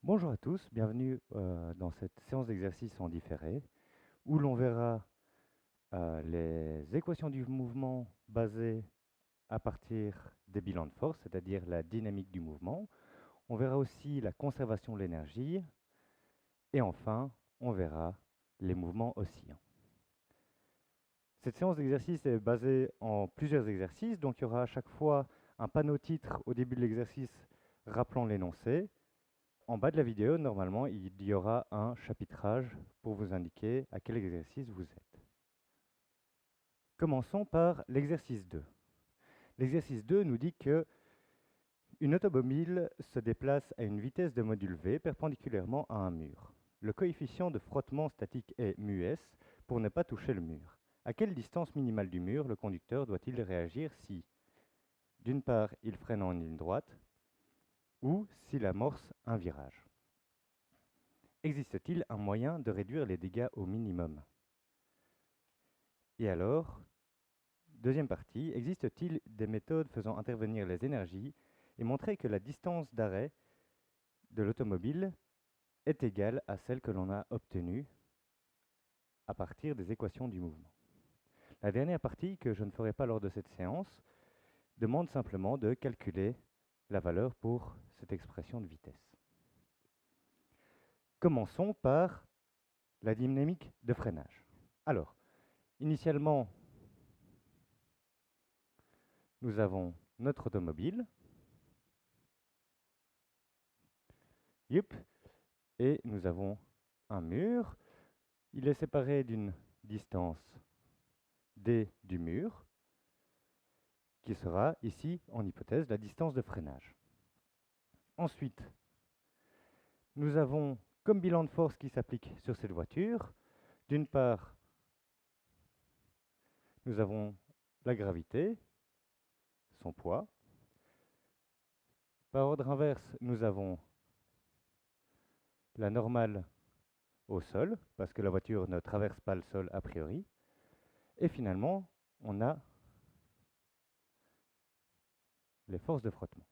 Bonjour à tous, bienvenue dans cette séance d'exercice en différé où l'on verra les équations du mouvement basées à partir des bilans de force, c'est-à-dire la dynamique du mouvement. On verra aussi la conservation de l'énergie et enfin on verra les mouvements oscillants. Cette séance d'exercice est basée en plusieurs exercices, donc il y aura à chaque fois un panneau titre au début de l'exercice rappelant l'énoncé. En bas de la vidéo, normalement, il y aura un chapitrage pour vous indiquer à quel exercice vous êtes. Commençons par l'exercice 2. L'exercice 2 nous dit que une automobile se déplace à une vitesse de module v perpendiculairement à un mur. Le coefficient de frottement statique est μs pour ne pas toucher le mur. À quelle distance minimale du mur le conducteur doit-il réagir si, d'une part, il freine en ligne droite ou s'il amorce un virage? Existe-t-il un moyen de réduire les dégâts au minimum? Et alors, deuxième partie, existe-t-il des méthodes faisant intervenir les énergies et montrer que la distance d'arrêt de l'automobile est égale à celle que l'on a obtenue à partir des équations du mouvement? La dernière partie, que je ne ferai pas lors de cette séance, demande simplement de calculer la valeur pour cette expression de vitesse. Commençons par la dynamique de freinage. Alors, initialement, nous avons notre automobile, et nous avons un mur. Il est séparé d'une distance d du mur, qui sera ici, en hypothèse, la distance de freinage. Ensuite, nous avons comme bilan de force qui s'applique sur cette voiture, d'une part, nous avons la gravité, son poids. Par ordre inverse, nous avons la normale au sol, parce que la voiture ne traverse pas le sol a priori. Et finalement, on a les forces de frottement.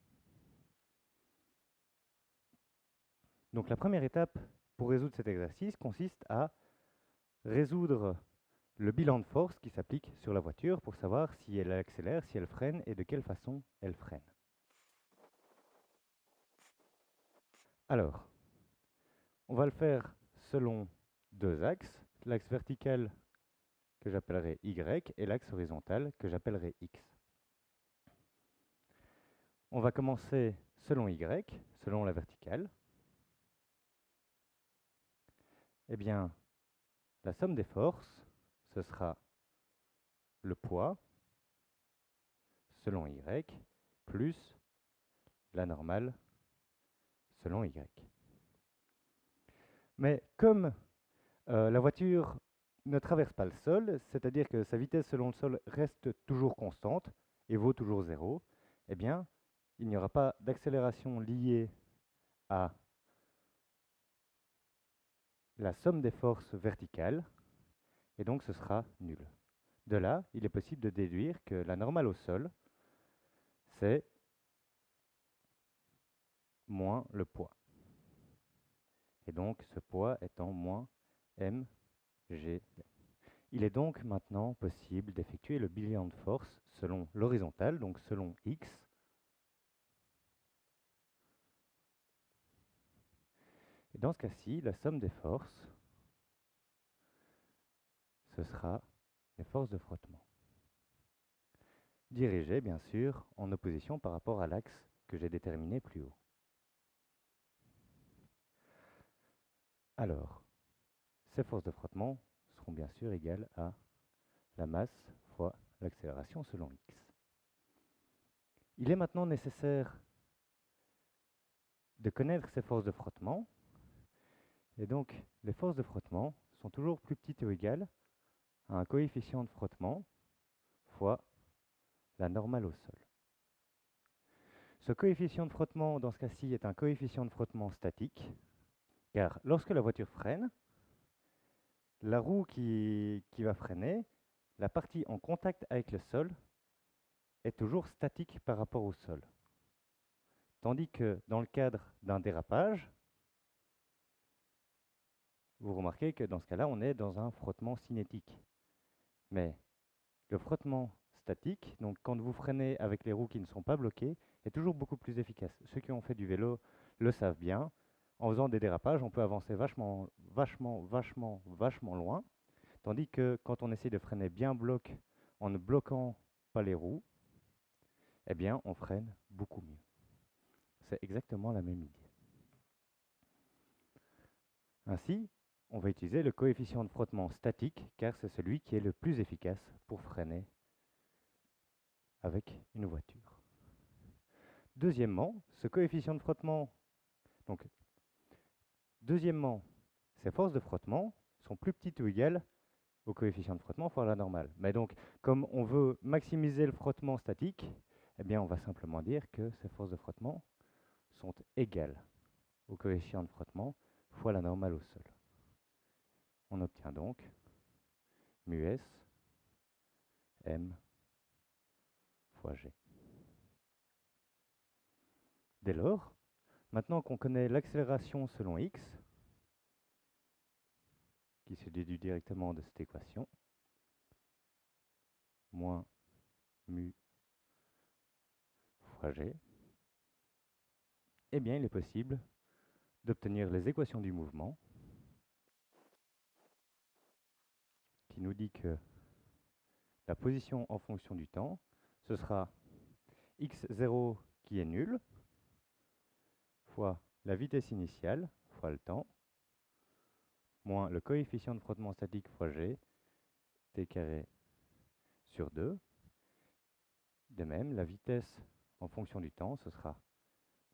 Donc la première étape pour résoudre cet exercice consiste à résoudre le bilan de force qui s'applique sur la voiture pour savoir si elle accélère, si elle freine et de quelle façon elle freine. Alors, on va le faire selon deux axes, l'axe vertical que j'appellerai Y et l'axe horizontal que j'appellerai X. On va commencer selon Y, selon la verticale. Eh bien, la somme des forces, ce sera le poids selon Y plus la normale selon Y. Mais comme la voiture ne traverse pas le sol, c'est-à-dire que sa vitesse selon le sol reste toujours constante et vaut toujours 0, eh bien, il n'y aura pas d'accélération liée à la somme des forces verticales, et donc ce sera nul. De là, il est possible de déduire que la normale au sol, c'est moins le poids. Et donc ce poids étant moins mg. Il est donc maintenant possible d'effectuer le bilan de force selon l'horizontale, donc selon x. Et dans ce cas-ci, la somme des forces, ce sera les forces de frottement, dirigées bien sûr en opposition par rapport à l'axe que j'ai déterminé plus haut. Alors, ces forces de frottement seront bien sûr égales à la masse fois l'accélération selon x. Il est maintenant nécessaire de connaître ces forces de frottement, et donc les forces de frottement sont toujours plus petites ou égales à un coefficient de frottement fois la normale au sol. Ce coefficient de frottement, dans ce cas-ci, est un coefficient de frottement statique, car lorsque la voiture freine, la roue qui va freiner, la partie en contact avec le sol, est toujours statique par rapport au sol. Tandis que dans le cadre d'un dérapage, vous remarquez que dans ce cas-là, on est dans un frottement cinétique. Mais le frottement statique, donc quand vous freinez avec les roues qui ne sont pas bloquées, est toujours beaucoup plus efficace. Ceux qui ont fait du vélo le savent bien. En faisant des dérapages, on peut avancer vachement loin. Tandis que quand on essaie de freiner bien bloc en ne bloquant pas les roues, eh bien, on freine beaucoup mieux. C'est exactement la même idée. Ainsi, on va utiliser le coefficient de frottement statique, car c'est celui qui est le plus efficace pour freiner avec une voiture. Deuxièmement, ce coefficient de frottement, deuxièmement, ces forces de frottement sont plus petites ou égales au coefficient de frottement fois la normale. Mais donc, comme on veut maximiser le frottement statique, eh bien, on va simplement dire que ces forces de frottement sont égales au coefficient de frottement fois la normale au sol. On obtient donc mu S M fois G. Dès lors, maintenant qu'on connaît l'accélération selon x, qui se déduit directement de cette équation, moins mu fois G, eh bien il est possible d'obtenir les équations du mouvement, qui nous dit que la position en fonction du temps, ce sera x0 qui est nul, fois la vitesse initiale, fois le temps, moins le coefficient de frottement statique fois g, t carré sur 2. De même, la vitesse en fonction du temps, ce sera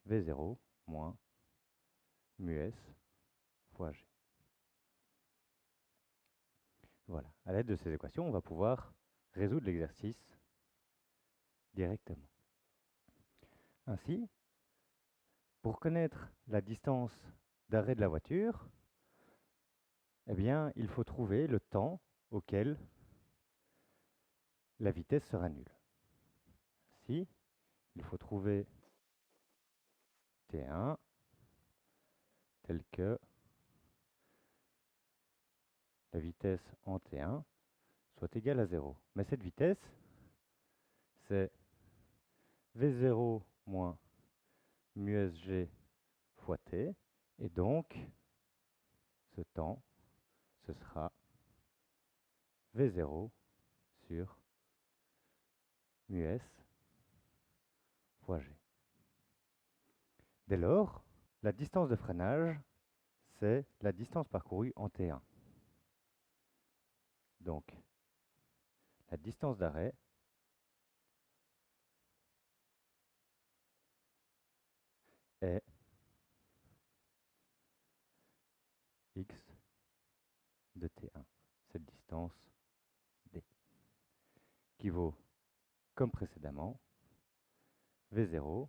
v0 moins mu s fois g. Voilà, à l'aide de ces équations, on va pouvoir résoudre l'exercice directement. Ainsi, pour connaître la distance d'arrêt de la voiture, eh bien, il faut trouver le temps auquel la vitesse sera nulle. Ainsi, il faut trouver T1 tel que la vitesse en T1 soit égale à 0. Mais cette vitesse, c'est V0 moins mu SG fois T. Et donc, ce temps, ce sera V0 sur mu S fois G. Dès lors, la distance de freinage, c'est la distance parcourue en T1. Donc, la distance d'arrêt est x de T1, cette distance D, qui vaut, comme précédemment, V0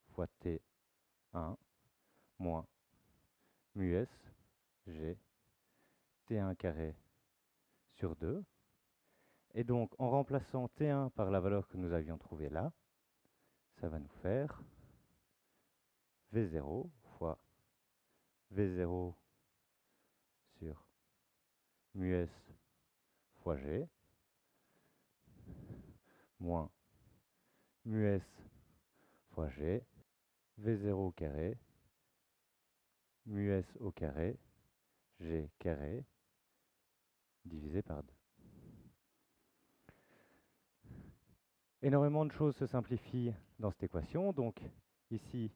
fois T1 moins mu S G T1 carré sur 2. Et donc, en remplaçant T1 par la valeur que nous avions trouvée là, ça va nous faire V0 fois V0 sur mu S fois G moins mu S fois G V0 carré mu S au carré G carré divisé par 2. Énormément de choses se simplifient dans cette équation. Donc ici,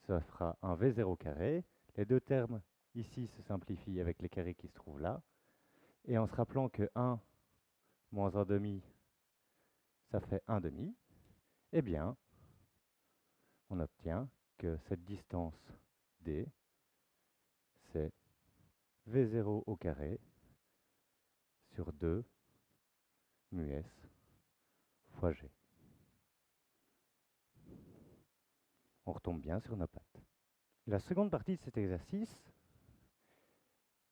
ça fera un V0 carré. Les deux termes ici se simplifient avec les carrés qui se trouvent là. Et en se rappelant que 1 moins 1 demi, ça fait 1 demi, eh bien, on obtient que cette distance D, c'est V0 au carré sur 2 mu S fois G. On retombe bien sur nos pattes. La seconde partie de cet exercice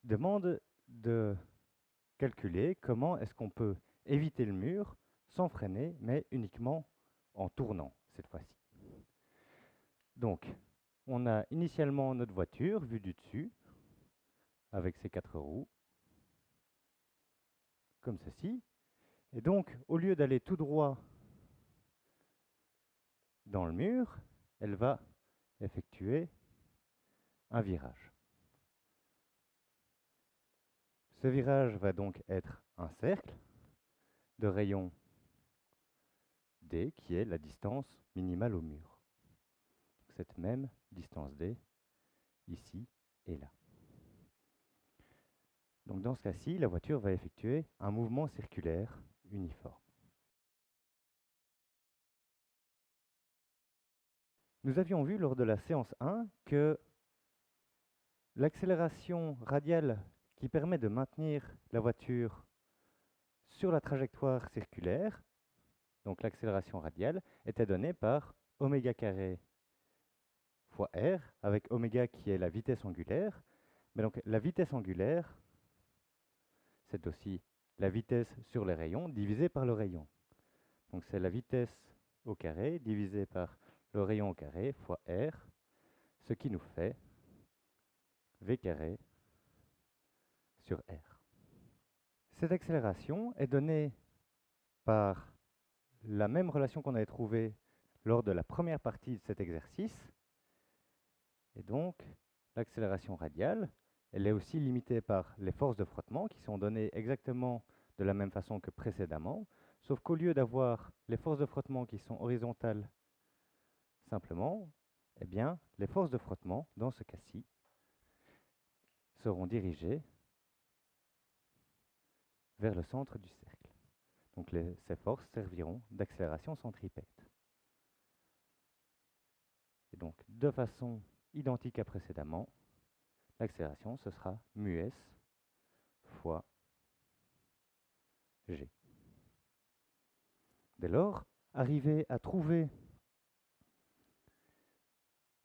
demande de calculer comment est-ce qu'on peut éviter le mur sans freiner, mais uniquement en tournant cette fois-ci. Donc, on a initialement notre voiture vue du dessus. avec ses 4 roues, comme ceci. Et donc, au lieu d'aller tout droit dans le mur, elle va effectuer un virage. Ce virage va donc être un cercle de rayon D, qui est la distance minimale au mur. Cette même distance D, ici et là. Donc dans ce cas-ci, la voiture va effectuer un mouvement circulaire uniforme. Nous avions vu lors de la séance 1 que l'accélération radiale qui permet de maintenir la voiture sur la trajectoire circulaire, donc l'accélération radiale, était donnée par oméga carré fois r, avec oméga qui est la vitesse angulaire. Mais donc la vitesse angulaire, c'est aussi la vitesse sur les rayons divisée par le rayon. Donc c'est la vitesse au carré divisée par le rayon au carré fois r, ce qui nous fait v carré sur r. Cette accélération est donnée par la même relation qu'on avait trouvée lors de la première partie de cet exercice. Et donc, l'accélération radiale, elle est aussi limitée par les forces de frottement qui sont données exactement de la même façon que précédemment, sauf qu'au lieu d'avoir les forces de frottement qui sont horizontales simplement, eh bien, les forces de frottement, dans ce cas-ci, seront dirigées vers le centre du cercle. Donc ces forces serviront d'accélération centripète. Et donc, de façon identique à précédemment, l'accélération, ce sera mu s fois g. Dès lors, arriver à trouver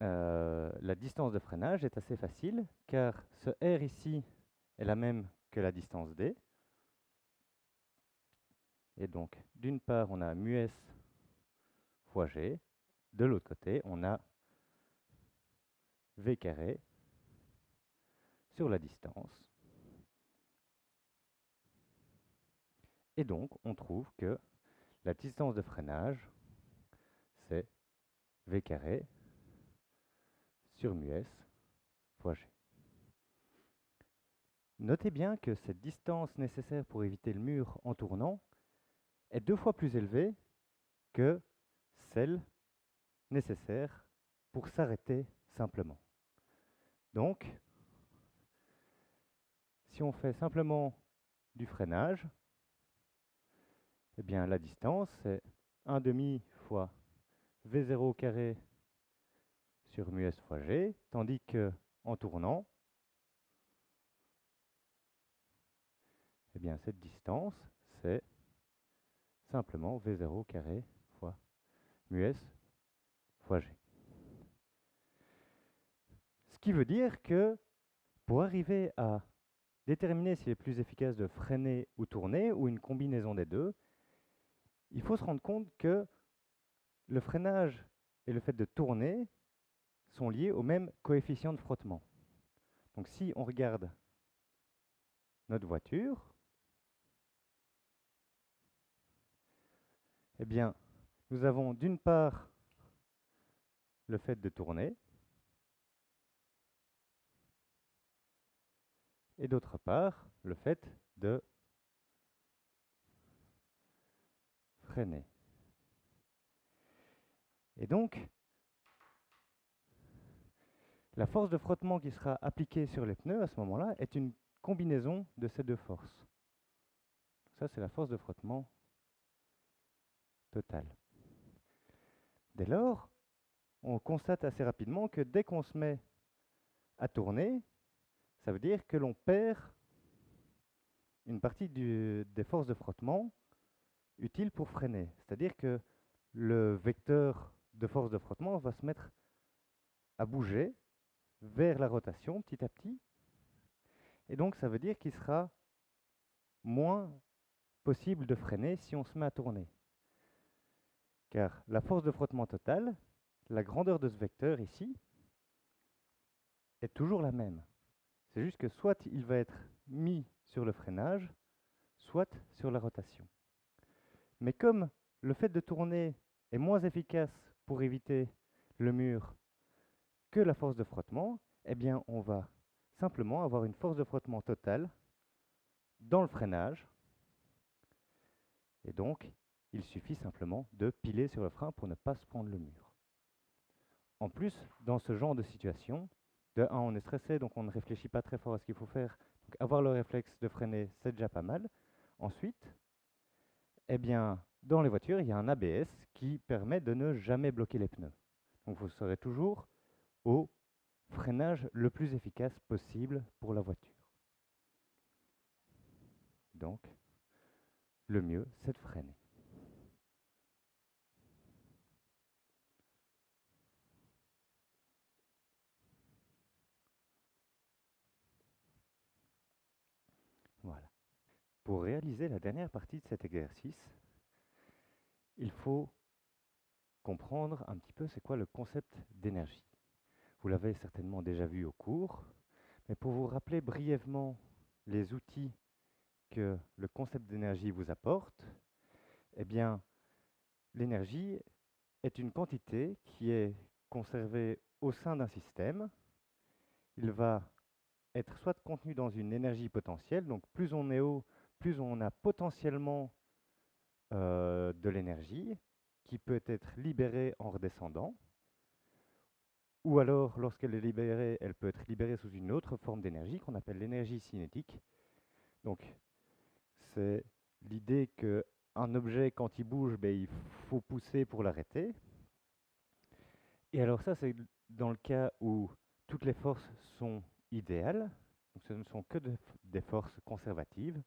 la distance de freinage est assez facile, car ce r ici est la même que la distance d. Et donc, d'une part, on a mu s fois g. De l'autre côté, on a v carré sur la distance. Et donc, on trouve que la distance de freinage, c'est v carré sur mu s fois g. Notez bien que cette distance nécessaire pour éviter le mur en tournant est 2 fois plus élevée que celle nécessaire pour s'arrêter simplement. Donc, si on fait simplement du freinage, eh bien la distance c'est 1/2 fois v0 au carré sur mu s fois g, tandis que en tournant, eh bien cette distance c'est simplement v0 au carré fois mu s fois g. Ce qui veut dire que pour arriver à déterminer s'il est plus efficace de freiner ou tourner, ou une combinaison des deux, il faut se rendre compte que le freinage et le fait de tourner sont liés au même coefficient de frottement. Donc si on regarde notre voiture, eh bien, nous avons d'une part le fait de tourner, et d'autre part le fait de freiner. Et donc, la force de frottement qui sera appliquée sur les pneus à ce moment-là est une combinaison de ces deux forces. Ça, c'est la force de frottement totale. Dès lors, on constate assez rapidement que dès qu'on se met à tourner, ça veut dire que l'on perd une partie des forces de frottement utiles pour freiner. C'est-à-dire que le vecteur de force de frottement va se mettre à bouger vers la rotation petit à petit. Et donc ça veut dire qu'il sera moins possible de freiner si on se met à tourner. Car la force de frottement totale, la grandeur de ce vecteur ici, est toujours la même. C'est juste que soit il va être mis sur le freinage, soit sur la rotation. Mais comme le fait de tourner est moins efficace pour éviter le mur que la force de frottement, eh bien on va simplement avoir une force de frottement totale dans le freinage. Et donc, il suffit simplement de piler sur le frein pour ne pas se prendre le mur. En plus, dans ce genre de situation, de 1, on est stressé, donc on ne réfléchit pas très fort à ce qu'il faut faire. Donc avoir le réflexe de freiner, c'est déjà pas mal. Ensuite, eh bien, dans les voitures, il y a un ABS qui permet de ne jamais bloquer les pneus. Donc vous serez toujours au freinage le plus efficace possible pour la voiture. Donc, le mieux, c'est de freiner. Voilà. Pour réaliser la dernière partie de cet exercice, il faut comprendre un petit peu c'est quoi le concept d'énergie. Vous l'avez certainement déjà vu au cours, mais pour vous rappeler brièvement les outils que le concept d'énergie vous apporte, eh bien, l'énergie est une quantité qui est conservée au sein d'un système. Il va être soit contenu dans une énergie potentielle, donc plus on est haut, plus on a potentiellement de l'énergie qui peut être libérée en redescendant, ou alors lorsqu'elle est libérée, elle peut être libérée sous une autre forme d'énergie qu'on appelle l'énergie cinétique. Donc c'est l'idée qu'un objet, quand il bouge, ben, il faut pousser pour l'arrêter. Et alors ça, c'est dans le cas où toutes les forces sont idéales, donc ce ne sont que des forces conservatives,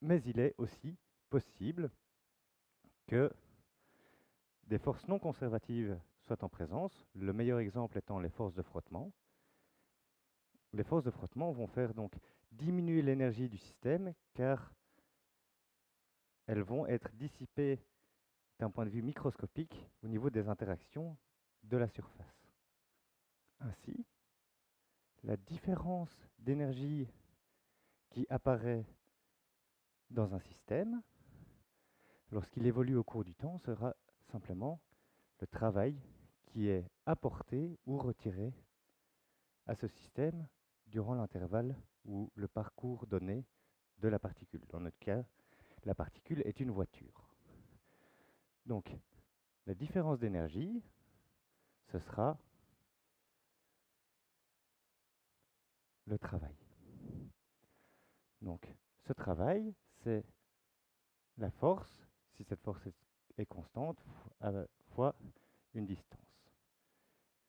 mais il est aussi possible que des forces non conservatives soient en présence, le meilleur exemple étant les forces de frottement. Les forces de frottement vont faire donc diminuer l'énergie du système car elles vont être dissipées d'un point de vue microscopique au niveau des interactions de la surface. Ainsi, la différence d'énergie qui apparaît dans un système, lorsqu'il évolue au cours du temps, sera simplement le travail qui est apporté ou retiré à ce système durant l'intervalle ou le parcours donné de la particule. Dans notre cas, la particule est une voiture. Donc, la différence d'énergie, ce sera le travail. Donc, ce travail, c'est la force, si cette force est constante, fois une distance.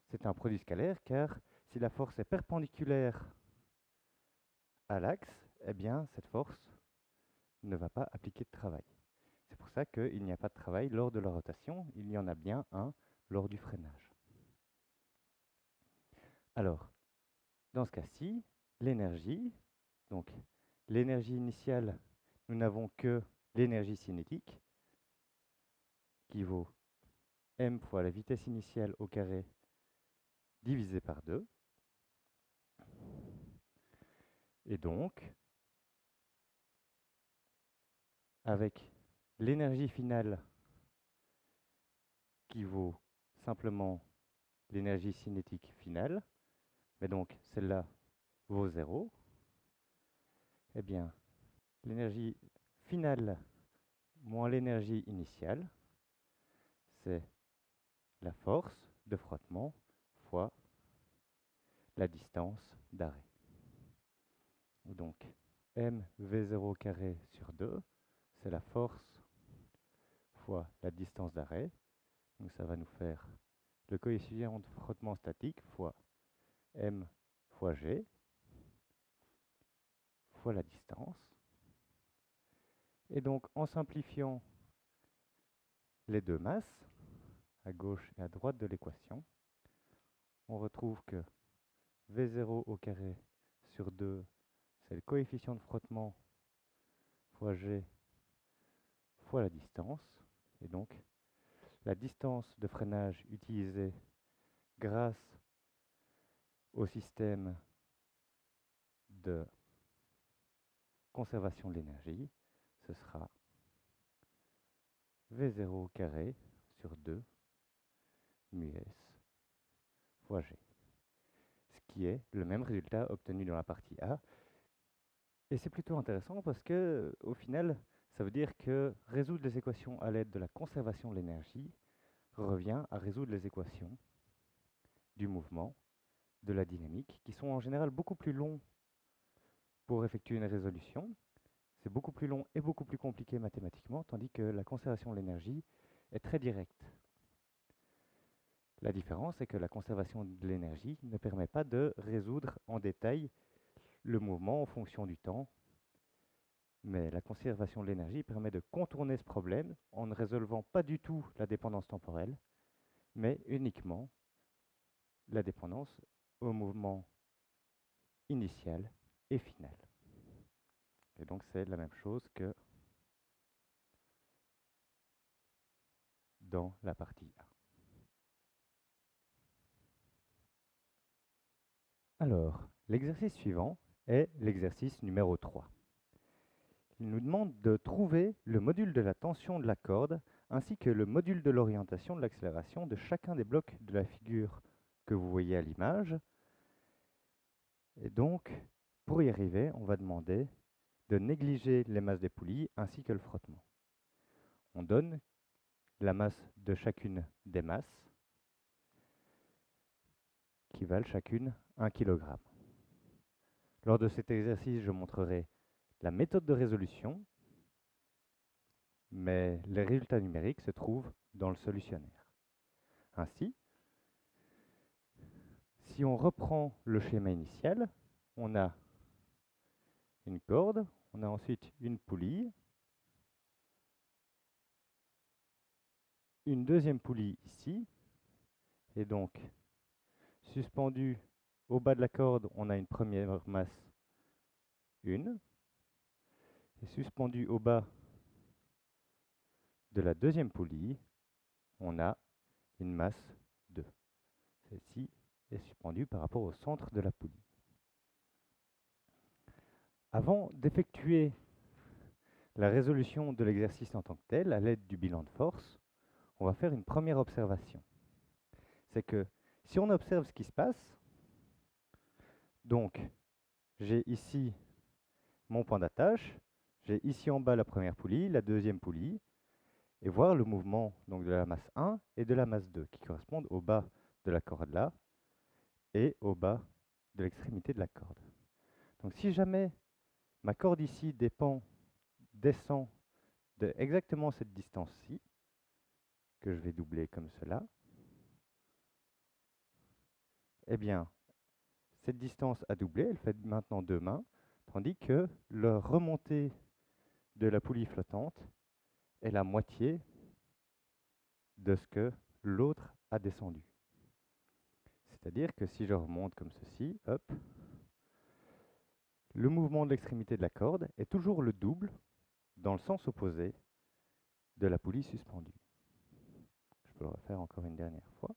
C'est un produit scalaire car si la force est perpendiculaire à l'axe, eh bien cette force ne va pas appliquer de travail. C'est pour ça qu'il n'y a pas de travail lors de la rotation, il y en a bien un lors du freinage. Alors, dans ce cas-ci, l'énergie, donc l'énergie initiale, nous n'avons que l'énergie cinétique, qui vaut m fois la vitesse initiale au carré divisé par 2. Et donc, avec l'énergie finale qui vaut simplement l'énergie cinétique finale, mais donc celle-là vaut 0, eh bien, l'énergie finale moins l'énergie initiale, c'est la force de frottement fois la distance d'arrêt. Donc, mv0 carré sur 2, c'est la force fois la distance d'arrêt. Donc ça va nous faire le coefficient de frottement statique fois m fois g fois la distance. Et donc en simplifiant les deux masses, à gauche et à droite de l'équation, on retrouve que V0 au carré sur 2, c'est le coefficient de frottement fois g fois la distance. Et donc la distance de freinage utilisée grâce au système de conservation de l'énergie, ce sera V0 au carré sur 2 mu S fois G, ce qui est le même résultat obtenu dans la partie A. Et c'est plutôt intéressant parce que, au final, ça veut dire que résoudre les équations à l'aide de la conservation de l'énergie revient à résoudre les équations du mouvement, de la dynamique, qui sont en général beaucoup plus longs pour effectuer une résolution. C'est beaucoup plus long et beaucoup plus compliqué mathématiquement, tandis que la conservation de l'énergie est très directe. La différence, c'est que la conservation de l'énergie ne permet pas de résoudre en détail le mouvement en fonction du temps, mais la conservation de l'énergie permet de contourner ce problème en ne résolvant pas du tout la dépendance temporelle, mais uniquement la dépendance au mouvement initial et final. Et donc c'est la même chose que dans la partie A. Alors, l'exercice suivant est l'exercice numéro 3. Il nous demande de trouver le module de la tension de la corde ainsi que le module de l'orientation de l'accélération de chacun des blocs de la figure que vous voyez à l'image. Et donc, pour y arriver, on va demander de négliger les masses des poulies ainsi que le frottement. On donne la masse de chacune des masses qui valent chacune 1 kg. Lors de cet exercice, je montrerai la méthode de résolution, mais les résultats numériques se trouvent dans le solutionnaire. Ainsi, si on reprend le schéma initial, on a une corde, on a ensuite une poulie, une deuxième poulie ici, et donc suspendue au bas de la corde, on a une première masse 1, et suspendue au bas de la deuxième poulie, on a une masse 2. Celle-ci est suspendue par rapport au centre de la poulie. Avant d'effectuer la résolution de l'exercice en tant que tel, à l'aide du bilan de force, on va faire une première observation. C'est que si on observe ce qui se passe, donc j'ai ici mon point d'attache, j'ai ici en bas la première poulie, la deuxième poulie, et voir le mouvement donc, de la masse 1 et de la masse 2 qui correspondent au bas de la corde là et au bas de l'extrémité de la corde. Donc si jamais ma corde ici descend de exactement cette distance-ci, que je vais doubler comme cela, eh bien, cette distance a doublé, elle fait maintenant 2 mains, tandis que la remontée de la poulie flottante est la moitié de ce que l'autre a descendu. C'est-à-dire que si je remonte comme ceci, hop, le mouvement de l'extrémité de la corde est toujours le double dans le sens opposé de la poulie suspendue. Je peux le refaire encore une dernière fois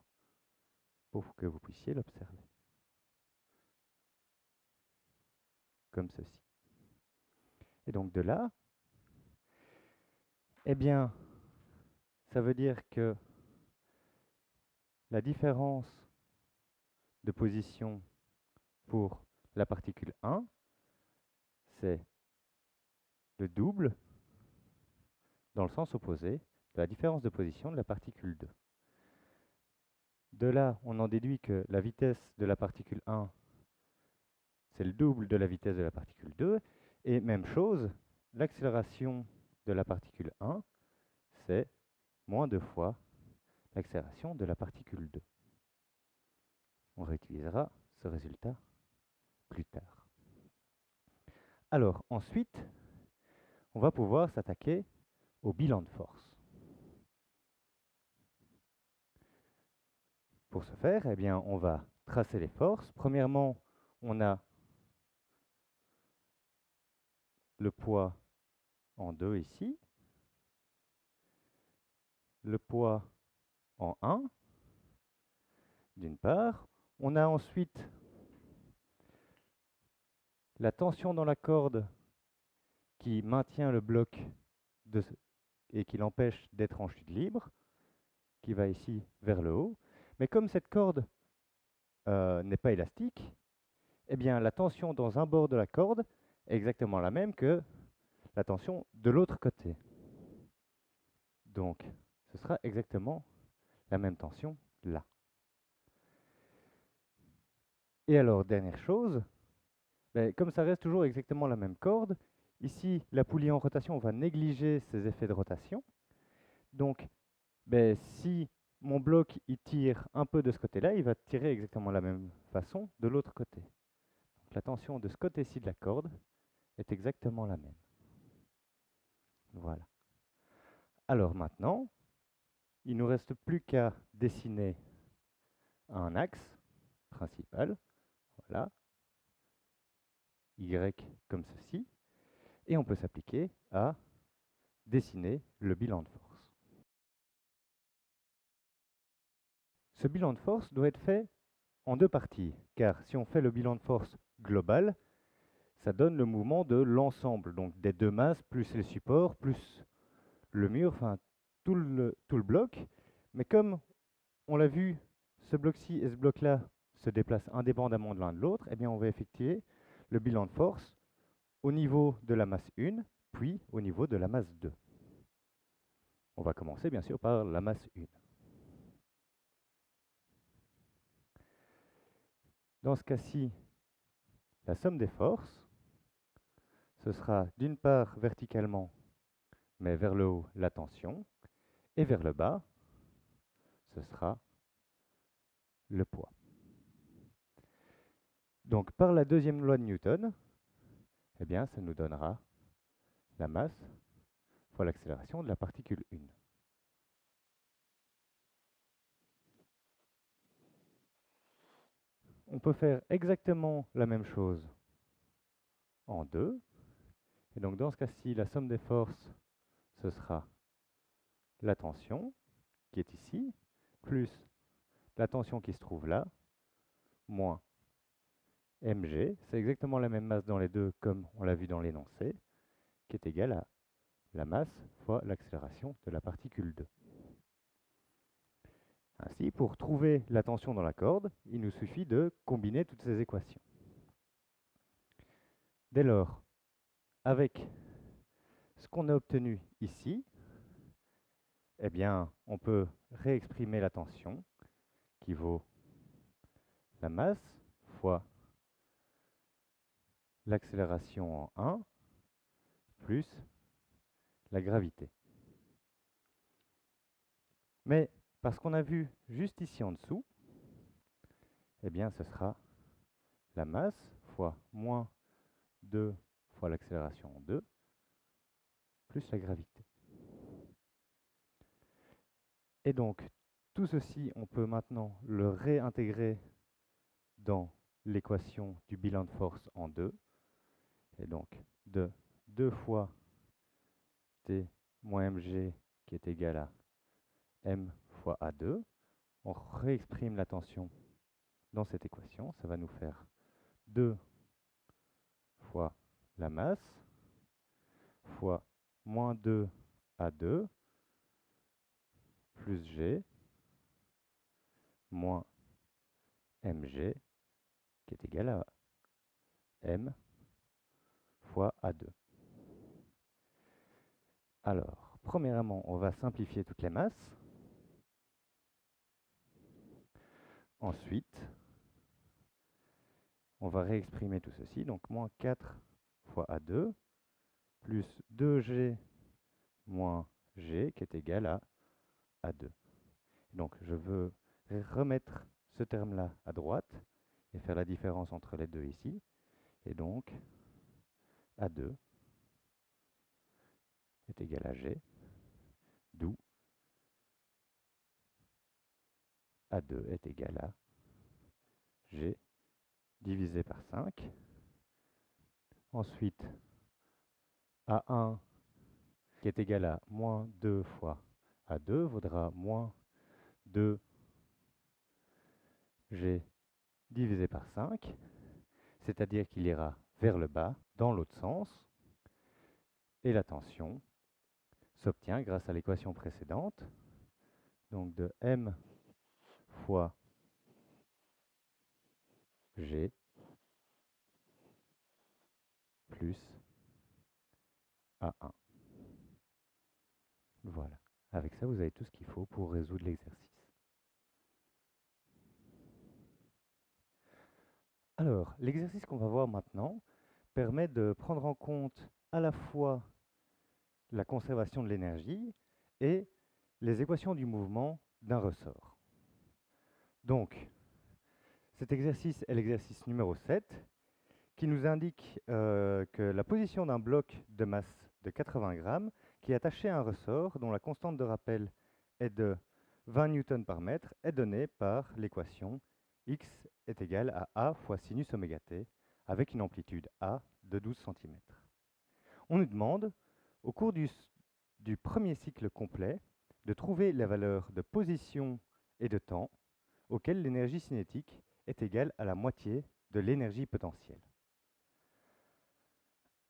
pour que vous puissiez l'observer. Comme ceci. Et donc de là, eh bien, ça veut dire que la différence de position pour la particule 1, c'est le double dans le sens opposé de la différence de position de la particule 2. De là, on en déduit que la vitesse de la particule 1, c'est le double de la vitesse de la particule 2. Et même chose, l'accélération de la particule 1, c'est moins 2 fois l'accélération de la particule 2. On réutilisera ce résultat plus tard. Alors, ensuite, on va pouvoir s'attaquer au bilan de force. Pour ce faire, eh bien, on va tracer les forces. Premièrement, on a le poids en 2 ici, le poids en 1, d'une part. On a ensuite la tension dans la corde qui maintient le bloc et qui l'empêche d'être en chute libre, qui va ici vers le haut. Mais comme cette corde n'est pas élastique, eh bien la tension dans un bord de la corde est exactement la même que la tension de l'autre côté. Donc, ce sera exactement la même tension là. Et alors, dernière chose, comme ça reste toujours exactement la même corde, ici, la poulie en rotation va négliger ces effets de rotation. Donc, si mon bloc il tire un peu de ce côté-là, il va tirer exactement de la même façon de l'autre côté. Donc, la tension de ce côté-ci de la corde est exactement la même. Voilà. Alors maintenant, il ne nous reste plus qu'à dessiner un axe principal. Voilà. Y comme ceci. Et on peut s'appliquer à dessiner le bilan de force. Ce bilan de force doit être fait en deux parties, car si on fait le bilan de force global, ça donne le mouvement de l'ensemble, donc des deux masses, plus les supports, plus le mur, enfin tout le bloc. Mais comme on l'a vu, ce bloc-ci et ce bloc-là se déplacent indépendamment de l'un de l'autre, eh bien on va effectuer le bilan de force au niveau de la masse 1, puis au niveau de la masse 2. On va commencer bien sûr par la masse 1. Dans ce cas-ci, la somme des forces, ce sera d'une part verticalement, mais vers le haut, la tension, et vers le bas, ce sera le poids. Donc par la deuxième loi de Newton, eh bien, ça nous donnera la masse fois l'accélération de la particule 1. On peut faire exactement la même chose en deux. Et donc dans ce cas-ci, la somme des forces, ce sera la tension qui est ici, plus la tension qui se trouve là, moins mg. C'est exactement la même masse dans les deux comme on l'a vu dans l'énoncé, qui est égale à la masse fois l'accélération de la particule 2. Ainsi, pour trouver la tension dans la corde, il nous suffit de combiner toutes ces équations. Dès lors, avec ce qu'on a obtenu ici, eh bien, on peut réexprimer la tension qui vaut la masse fois l'accélération en 1 plus la gravité. Mais parce qu'on a vu juste ici en dessous, eh bien, ce sera la masse fois moins 2 fois l'accélération en 2 plus la gravité. Et donc, tout ceci, on peut maintenant le réintégrer dans l'équation du bilan de force en 2. Et donc, de 2 fois T moins mg qui est égal à m fois A2. On réexprime la tension dans cette équation. Ça va nous faire 2 fois la masse fois moins 2 A2 plus G moins mg qui est égal à m fois A2. Alors, premièrement, on va simplifier toutes les masses. Ensuite, on va réexprimer tout ceci. Donc, moins 4 fois A2 plus 2G moins G qui est égal à A2. Donc, je veux remettre ce terme-là à droite et faire la différence entre les deux ici. Et donc, A2 est égal à G, d'où A2 est égal à G divisé par 5. Ensuite, A1 qui est égal à moins 2 fois A2 vaudra moins 2G divisé par 5, c'est-à-dire qu'il ira vers le bas dans l'autre sens. Et la tension s'obtient grâce à l'équation précédente, donc de M fois G plus A1. Voilà. Avec ça, vous avez tout ce qu'il faut pour résoudre l'exercice. Alors, l'exercice qu'on va voir maintenant permet de prendre en compte à la fois la conservation de l'énergie et les équations du mouvement d'un ressort. Donc, cet exercice est l'exercice numéro 7 qui nous indique que la position d'un bloc de masse de 80 grammes qui est attaché à un ressort dont la constante de rappel est de 20 newtons par mètre est donnée par l'équation x est égal à a fois sinus oméga t avec une amplitude a de 12 cm. On nous demande, au cours du premier cycle complet, de trouver la valeur de position et de temps auquel l'énergie cinétique est égale à la moitié de l'énergie potentielle.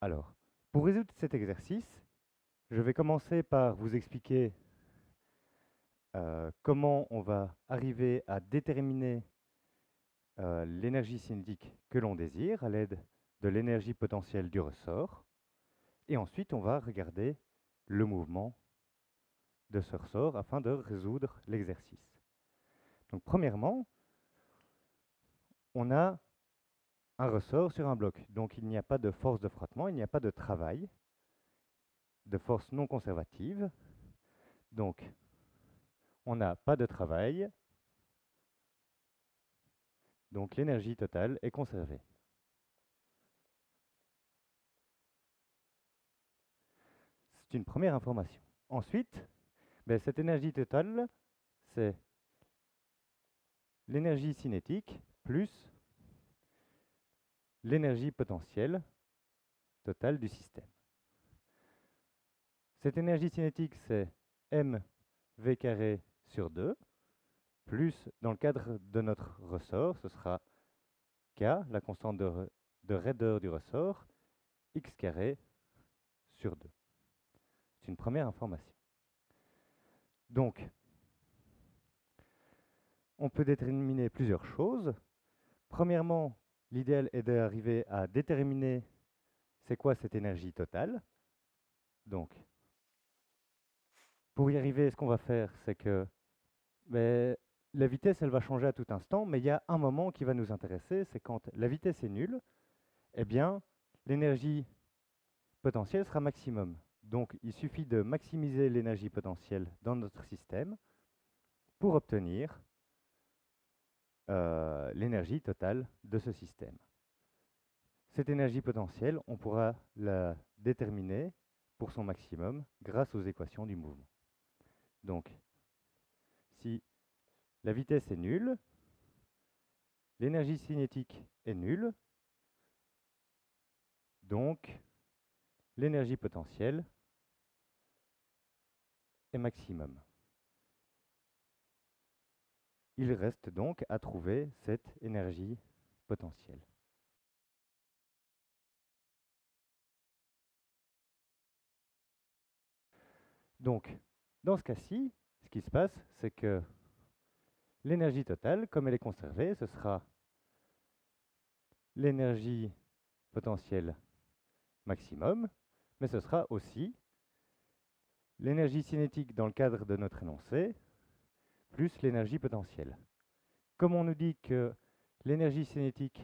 Alors, pour résoudre cet exercice, je vais commencer par vous expliquer comment on va arriver à déterminer l'énergie cinétique que l'on désire à l'aide de l'énergie potentielle du ressort. Et ensuite, on va regarder le mouvement de ce ressort afin de résoudre l'exercice. Donc, premièrement, on a un ressort sur un bloc. Donc, il n'y a pas de force de frottement, il n'y a pas de travail, de force non conservative. Donc, on n'a pas de travail. Donc, l'énergie totale est conservée. C'est une première information. Ensuite, cette énergie totale, c'est l'énergie cinétique plus l'énergie potentielle totale du système. Cette énergie cinétique, c'est mv carré sur 2, plus, dans le cadre de notre ressort, ce sera k, la constante de raideur du ressort, x carré sur 2. C'est une première information. Donc, on peut déterminer plusieurs choses. Premièrement, l'idéal est d'arriver à déterminer c'est quoi cette énergie totale. Donc, pour y arriver, ce qu'on va faire, c'est que la vitesse, elle va changer à tout instant, mais il y a un moment qui va nous intéresser, c'est quand la vitesse est nulle, eh bien, l'énergie potentielle sera maximum. Donc, il suffit de maximiser l'énergie potentielle dans notre système pour obtenir l'énergie totale de ce système. Cette énergie potentielle, on pourra la déterminer pour son maximum grâce aux équations du mouvement. Donc, si la vitesse est nulle, l'énergie cinétique est nulle, donc l'énergie potentielle est maximum. Il reste donc à trouver cette énergie potentielle. Donc, dans ce cas-ci, ce qui se passe, c'est que l'énergie totale, comme elle est conservée, ce sera l'énergie potentielle maximum, mais ce sera aussi l'énergie cinétique dans le cadre de notre énoncé, plus l'énergie potentielle. Comme on nous dit que l'énergie cinétique,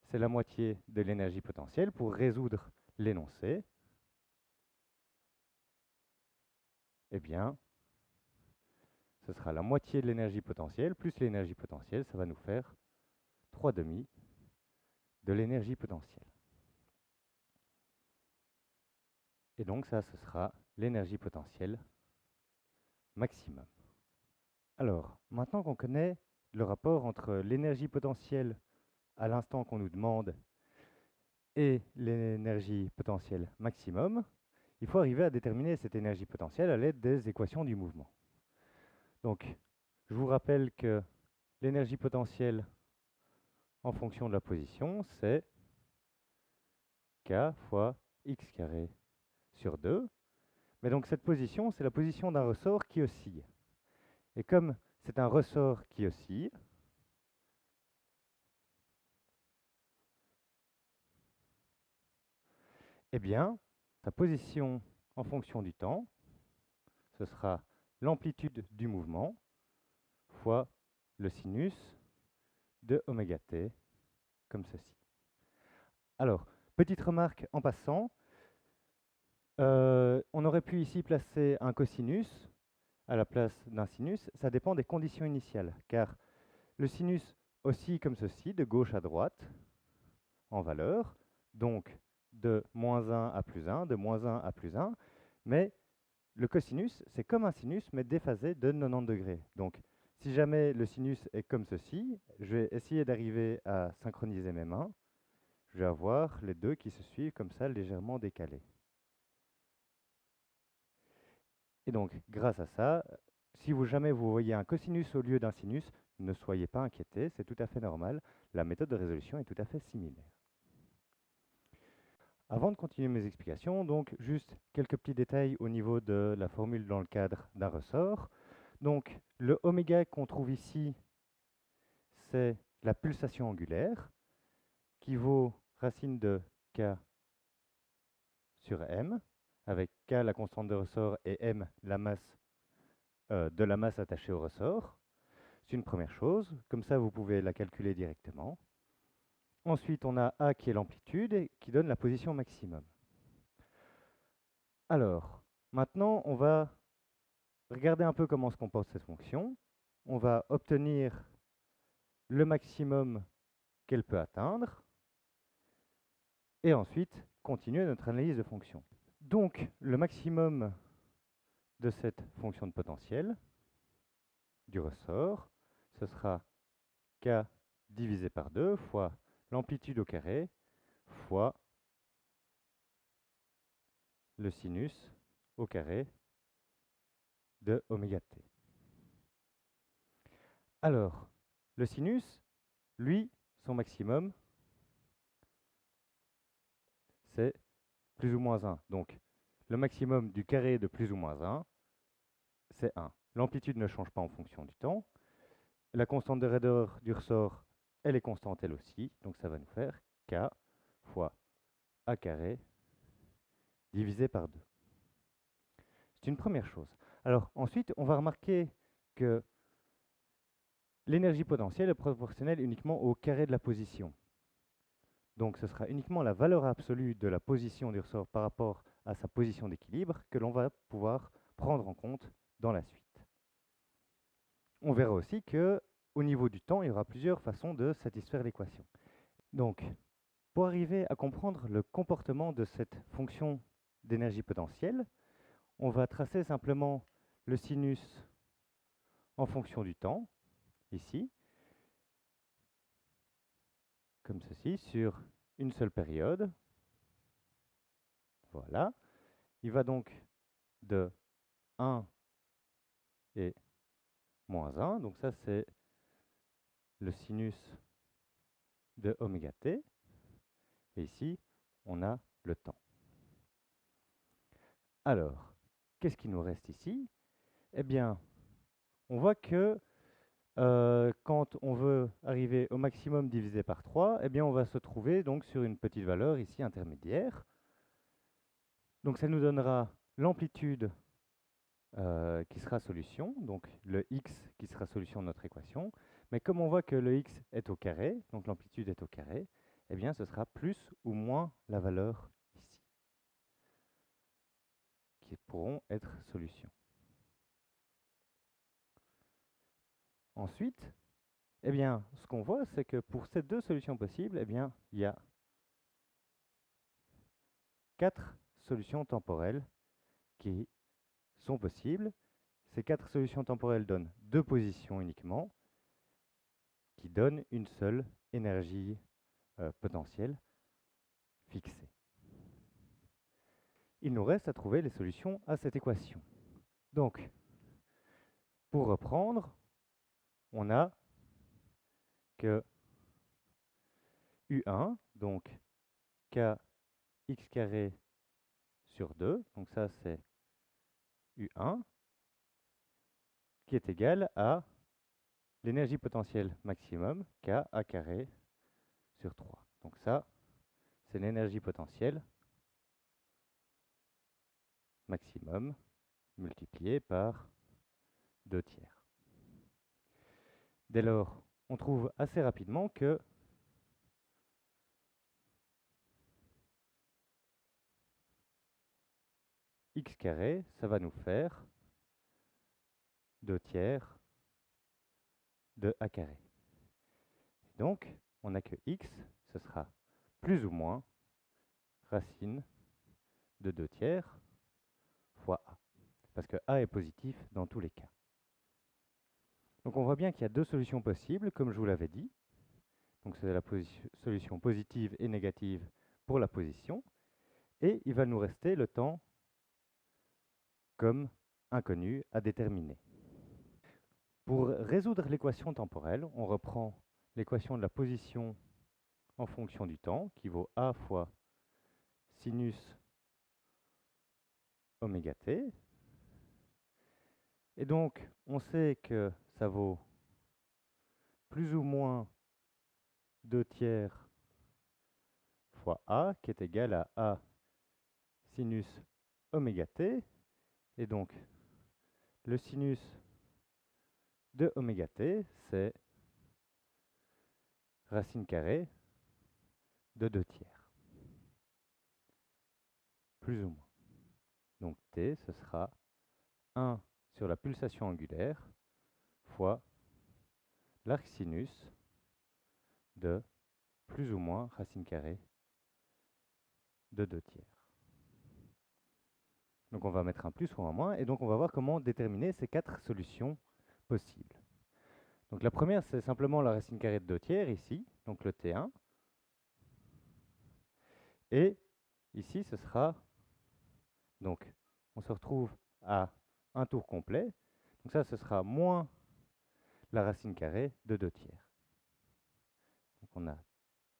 c'est la moitié de l'énergie potentielle, pour résoudre l'énoncé, eh bien, ce sera la moitié de l'énergie potentielle, plus l'énergie potentielle, ça va nous faire 3/2 de l'énergie potentielle. Et donc ça, ce sera l'énergie potentielle maximum. Alors, maintenant qu'on connaît le rapport entre l'énergie potentielle à l'instant qu'on nous demande et l'énergie potentielle maximum, il faut arriver à déterminer cette énergie potentielle à l'aide des équations du mouvement. Donc, je vous rappelle que l'énergie potentielle en fonction de la position, c'est k fois x carré sur 2. Mais donc cette position, c'est la position d'un ressort qui oscille. Et comme c'est un ressort qui oscille, eh bien, sa position en fonction du temps, ce sera l'amplitude du mouvement fois le sinus de oméga t, comme ceci. Alors, petite remarque en passant, on aurait pu ici placer un cosinus à la place d'un sinus. Ça dépend des conditions initiales, car le sinus oscille comme ceci, de gauche à droite, en valeur, donc de moins 1 à plus 1, de moins 1 à plus 1, mais le cosinus, c'est comme un sinus, mais déphasé de 90 degrés. Donc, si jamais le sinus est comme ceci, je vais essayer d'arriver à synchroniser mes mains. Je vais avoir les deux qui se suivent comme ça, légèrement décalés. Et donc, grâce à ça, si jamais vous voyez un cosinus au lieu d'un sinus, ne soyez pas inquiétés, c'est tout à fait normal. La méthode de résolution est tout à fait similaire. Avant de continuer mes explications, donc juste quelques petits détails au niveau de la formule dans le cadre d'un ressort. Donc, le oméga qu'on trouve ici, c'est la pulsation angulaire, qui vaut racine de k sur m, avec k la constante de ressort et m la masse de la masse attachée au ressort. C'est une première chose, comme ça vous pouvez la calculer directement. Ensuite, on a a qui est l'amplitude, qui donne la position maximum. Alors, maintenant, on va regarder un peu comment se comporte cette fonction. On va obtenir le maximum qu'elle peut atteindre, et ensuite continuer notre analyse de fonction. Donc, le maximum de cette fonction de potentiel du ressort, ce sera k divisé par 2 fois l'amplitude au carré fois le sinus au carré de oméga t. Alors, le sinus, lui, son maximum, c'est plus ou moins 1. Donc, le maximum du carré de plus ou moins 1, c'est 1. L'amplitude ne change pas en fonction du temps. La constante de raideur du ressort, elle est constante elle aussi. Donc, ça va nous faire k fois a carré divisé par 2. C'est une première chose. Alors, ensuite, on va remarquer que l'énergie potentielle est proportionnelle uniquement au carré de la position. Donc, ce sera uniquement la valeur absolue de la position du ressort par rapport à sa position d'équilibre que l'on va pouvoir prendre en compte dans la suite. On verra aussi qu'au niveau du temps, il y aura plusieurs façons de satisfaire l'équation. Donc, pour arriver à comprendre le comportement de cette fonction d'énergie potentielle, on va tracer simplement le sinus en fonction du temps, ici, comme ceci, sur une seule période. Voilà. Il va donc de 1 et moins 1. Donc ça, c'est le sinus de oméga t. Et ici, on a le temps. Alors, qu'est-ce qui nous reste ici? Eh bien, on voit que quand on veut arriver au maximum divisé par 3, eh bien, on va se trouver donc sur une petite valeur ici intermédiaire. Donc ça nous donnera l'amplitude qui sera solution, donc le x qui sera solution de notre équation. Mais comme on voit que le x est au carré, donc l'amplitude est au carré, eh bien ce sera plus ou moins la valeur ici, qui pourront être solution. Ensuite, eh bien, ce qu'on voit, c'est que pour ces deux solutions possibles, eh bien, il y a 4 solutions temporelles qui sont possibles. Ces 4 solutions temporelles donnent 2 positions uniquement, qui donnent une seule énergie potentielle fixée. Il nous reste à trouver les solutions à cette équation. Donc, pour reprendre, on a que U1, donc K x carré sur 2, donc ça c'est U1, qui est égal à l'énergie potentielle maximum, K A carré sur 3. Donc ça, c'est l'énergie potentielle maximum multipliée par 2 tiers. Dès lors, on trouve assez rapidement que x carré, ça va nous faire 2 tiers de a carré. Donc, on n'a que x, ce sera plus ou moins racine de 2 tiers fois a, parce que a est positif dans tous les cas. Donc on voit bien qu'il y a deux solutions possibles, comme je vous l'avais dit. Donc c'est la solution positive et négative pour la position. Et il va nous rester le temps comme inconnu à déterminer. Pour résoudre l'équation temporelle, on reprend l'équation de la position en fonction du temps, qui vaut a fois sinus oméga t. Et donc, on sait que ça vaut plus ou moins 2 tiers fois a, qui est égal à a sinus oméga t. Et donc, le sinus de oméga t, c'est racine carrée de 2 tiers, plus ou moins. Donc t, ce sera 1 sur la pulsation angulaire fois l'arc sinus de plus ou moins racine carrée de 2 tiers. Donc on va mettre un plus ou un moins, et donc on va voir comment déterminer ces 4 solutions possibles. Donc la première, c'est simplement la racine carrée de 2 tiers, ici, donc le T1. Et ici, ce sera, donc on se retrouve à un tour complet. Donc ça, ce sera moins la racine carrée de 2 tiers. Donc on a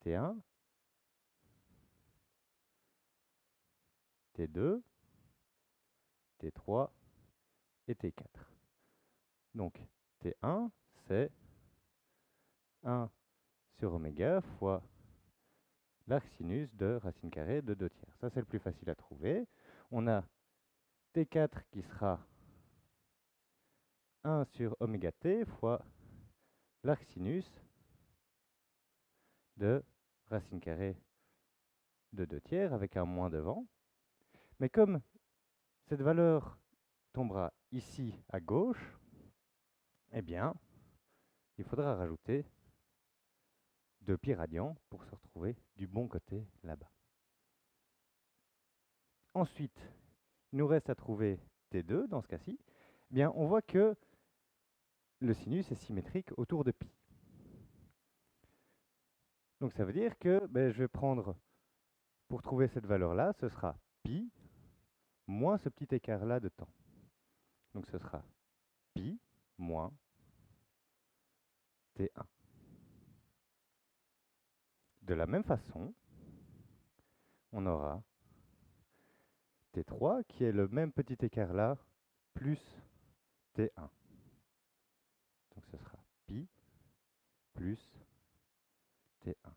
T1, T2, T3 et T4. Donc T1, c'est 1 sur oméga fois l'arc sinus de racine carrée de 2 tiers. Ça, c'est le plus facile à trouver. On a T4 qui sera 1 sur oméga t fois l'arc sinus de racine carrée de 2 tiers avec un moins devant. Mais comme cette valeur tombera ici à gauche, eh bien, il faudra rajouter 2 pi radians pour se retrouver du bon côté là-bas. Ensuite, il nous reste à trouver T2 dans ce cas-ci. Eh bien, on voit que le sinus est symétrique autour de pi. Donc ça veut dire que je vais prendre, pour trouver cette valeur-là, ce sera pi moins ce petit écart-là de temps. Donc ce sera pi moins T1. De la même façon, on aura T3 qui est le même petit écart-là plus T1. Donc ce sera pi plus T1.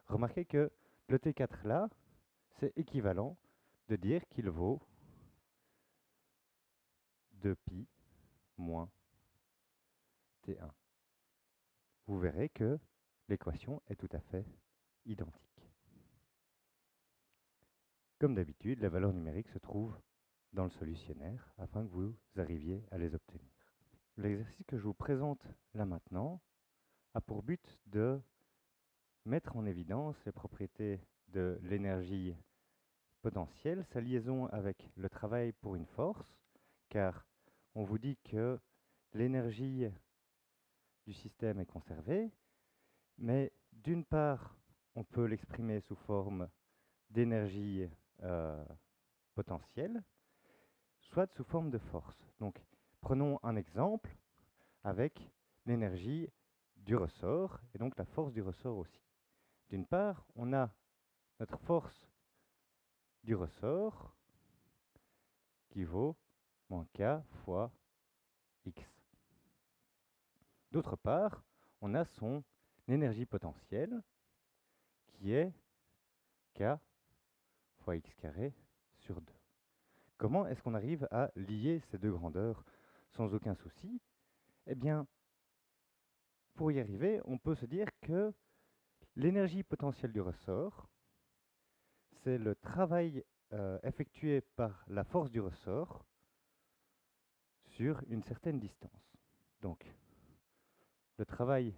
Remarquez que le T4 là, c'est équivalent de dire qu'il vaut 2pi moins T1. Vous verrez que l'équation est tout à fait identique. Comme d'habitude, les valeurs numériques se trouvent dans le solutionnaire afin que vous arriviez à les obtenir. L'exercice que je vous présente là maintenant a pour but de mettre en évidence les propriétés de l'énergie potentielle, sa liaison avec le travail pour une force, car on vous dit que l'énergie du système est conservée, mais d'une part, on peut l'exprimer sous forme d'énergie potentielle, soit sous forme de force. Donc, prenons un exemple avec l'énergie du ressort, et donc la force du ressort aussi. D'une part, on a notre force du ressort qui vaut moins K fois X. D'autre part, on a son énergie potentielle qui est K fois X carré sur 2. Comment est-ce qu'on arrive à lier ces deux grandeurs sans aucun souci? Eh bien, pour y arriver, on peut se dire que l'énergie potentielle du ressort, c'est le travail effectué par la force du ressort sur une certaine distance. Donc, le travail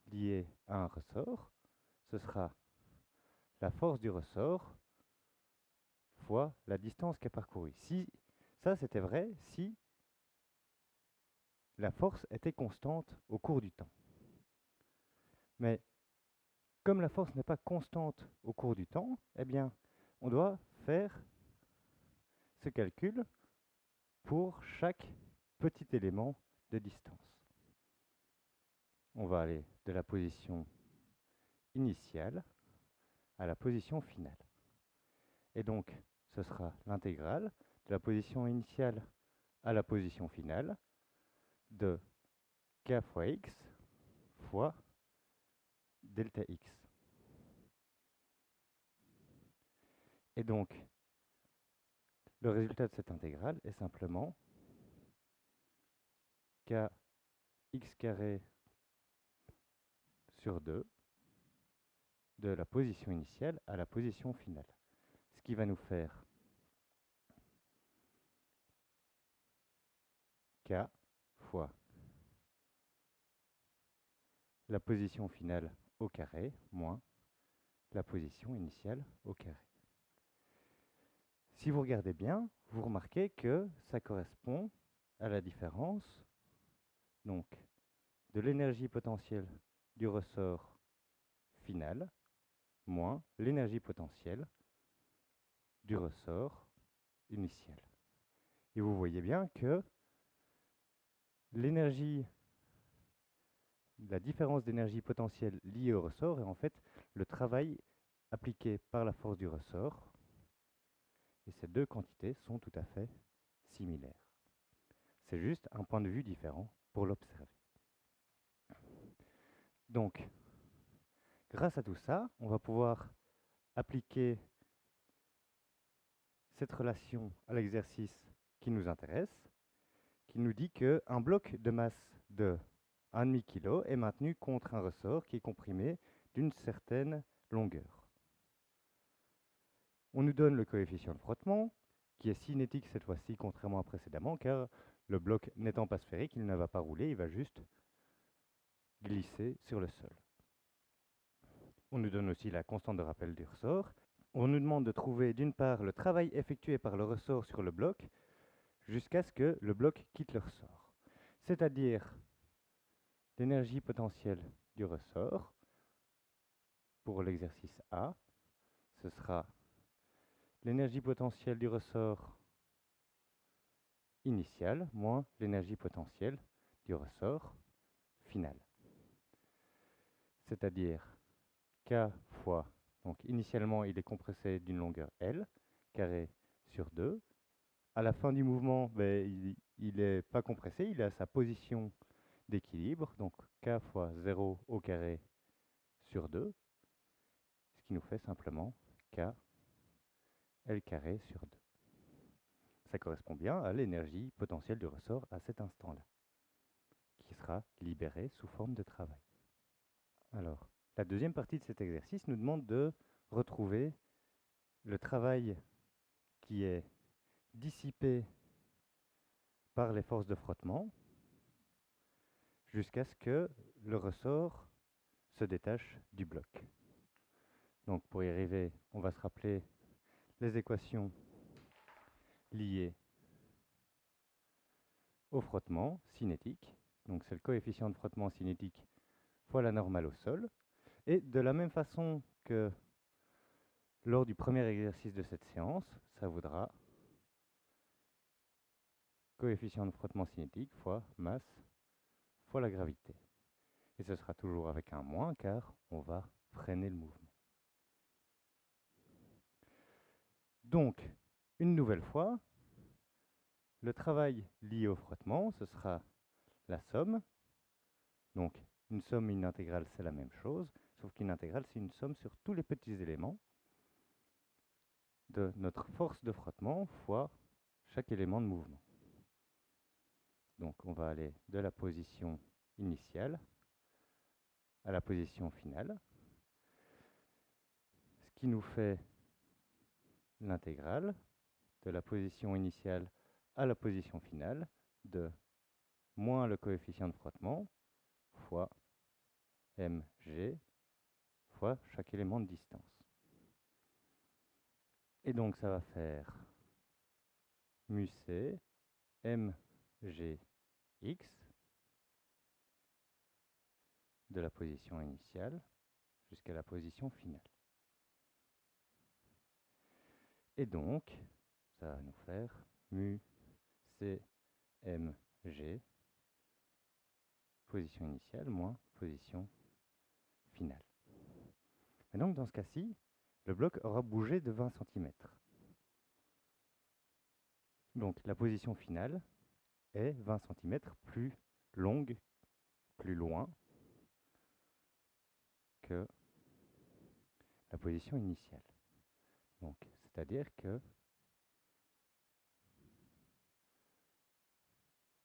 lié à un ressort, ce sera la force du ressort fois la distance qu'a parcourue. Si ça, c'était vrai si la force était constante au cours du temps. Mais comme la force n'est pas constante au cours du temps, eh bien, on doit faire ce calcul pour chaque petit élément de distance. On va aller de la position initiale à la position finale. Et donc, ce sera l'intégrale de la position initiale à la position finale de k fois x fois delta x. Et donc, le résultat de cette intégrale est simplement k x carré sur 2 de la position initiale à la position finale. Ce qui va nous faire k fois la position finale au carré moins la position initiale au carré. Si vous regardez bien, vous remarquez que ça correspond à la différence donc, de l'énergie potentielle du ressort final moins l'énergie potentielle du ressort initial. Et vous voyez bien que la différence d'énergie potentielle liée au ressort est en fait le travail appliqué par la force du ressort. Et ces deux quantités sont tout à fait similaires. C'est juste un point de vue différent pour l'observer. Donc, grâce à tout ça, on va pouvoir appliquer cette relation à l'exercice qui nous intéresse, qui nous dit qu'un bloc de masse de 1,5 kg est maintenu contre un ressort qui est comprimé d'une certaine longueur. On nous donne le coefficient de frottement, qui est cinétique cette fois-ci, contrairement à précédemment, car le bloc n'étant pas sphérique, il ne va pas rouler, il va juste glisser sur le sol. On nous donne aussi la constante de rappel du ressort. On nous demande de trouver d'une part le travail effectué par le ressort sur le bloc jusqu'à ce que le bloc quitte le ressort. C'est-à-dire l'énergie potentielle du ressort pour l'exercice A, ce sera l'énergie potentielle du ressort initial moins l'énergie potentielle du ressort final. C'est-à-dire K fois, donc initialement il est compressé d'une longueur L, carré sur 2. À la fin du mouvement, il n'est pas compressé, il est à sa position d'équilibre, donc K fois 0 au carré sur 2, ce qui nous fait simplement K L carré sur 2. Ça correspond bien à l'énergie potentielle du ressort à cet instant-là, qui sera libérée sous forme de travail. Alors, la deuxième partie de cet exercice nous demande de retrouver le travail qui est dissipé par les forces de frottement jusqu'à ce que le ressort se détache du bloc. Donc pour y arriver, on va se rappeler les équations liées au frottement cinétique. Donc c'est le coefficient de frottement cinétique fois la normale au sol. Et de la même façon que lors du premier exercice de cette séance, ça vaudra coefficient de frottement cinétique fois masse fois la gravité. Et ce sera toujours avec un moins car on va freiner le mouvement. Donc, une nouvelle fois, le travail lié au frottement, ce sera la somme. Donc, une somme et une intégrale, c'est la même chose, sauf qu'une intégrale, c'est une somme sur tous les petits éléments de notre force de frottement fois chaque élément de mouvement. Donc, on va aller de la position initiale à la position finale, ce qui nous fait l'intégrale de la position initiale à la position finale de moins le coefficient de frottement fois mg fois chaque élément de distance. Et donc ça va faire mu c mgx de la position initiale jusqu'à la position finale. Et donc, ça va nous faire mu c mg position initiale moins position finale. Et donc dans ce cas-ci, le bloc aura bougé de 20 cm. Donc la position finale est 20 cm plus longue, plus loin que la position initiale. Donc, c'est-à-dire que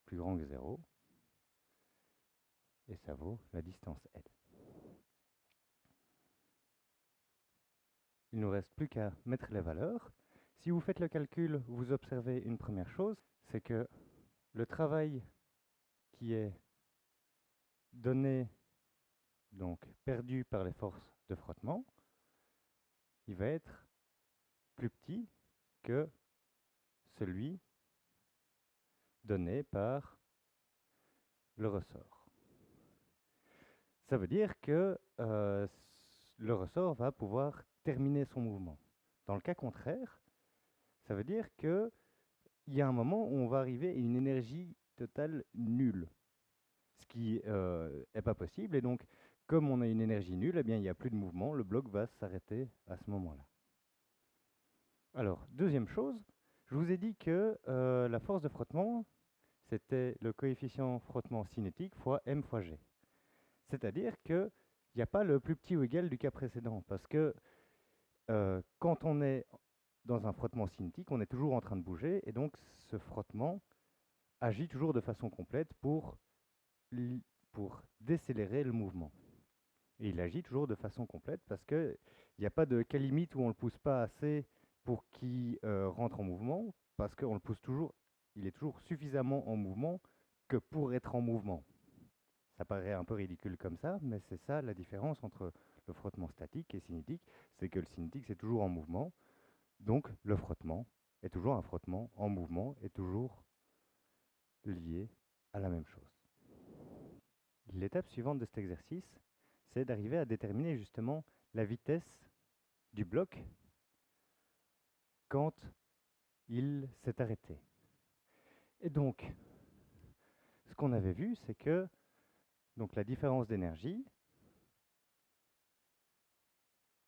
plus grand que 0, et ça vaut la distance L. Il ne nous reste plus qu'à mettre les valeurs. Si vous faites le calcul, vous observez une première chose, c'est que le travail qui est donné, donc perdu par les forces de frottement, il va être plus petit que celui donné par le ressort. Ça veut dire que le ressort va pouvoir terminer son mouvement. Dans le cas contraire, ça veut dire qu'il y a un moment où on va arriver à une énergie totale nulle, ce qui n'est pas possible. Et donc, comme on a une énergie nulle, eh bien, il n'y a plus de mouvement, le bloc va s'arrêter à ce moment-là. Alors, deuxième chose, je vous ai dit que la force de frottement, c'était le coefficient frottement cinétique fois m fois g. C'est-à-dire qu'il n'y a pas le plus petit ou égal du cas précédent, parce que quand on est dans un frottement cinétique, on est toujours en train de bouger, et donc ce frottement agit toujours de façon complète pour décélérer le mouvement. Et il agit toujours de façon complète parce qu'il n'y a pas de cas limite où on ne le pousse pas assez pour qu'il rentre en mouvement, parce qu'on le pousse toujours, il est toujours suffisamment en mouvement que pour être en mouvement. Ça paraît un peu ridicule comme ça, mais c'est ça la différence entre le frottement statique et cinétique, c'est que le cinétique c'est toujours en mouvement, donc le frottement est toujours un frottement en mouvement et toujours lié à la même chose. L'étape suivante de cet exercice, c'est d'arriver à déterminer justement la vitesse du bloc quand il s'est arrêté. Et donc, ce qu'on avait vu, c'est que donc, la différence d'énergie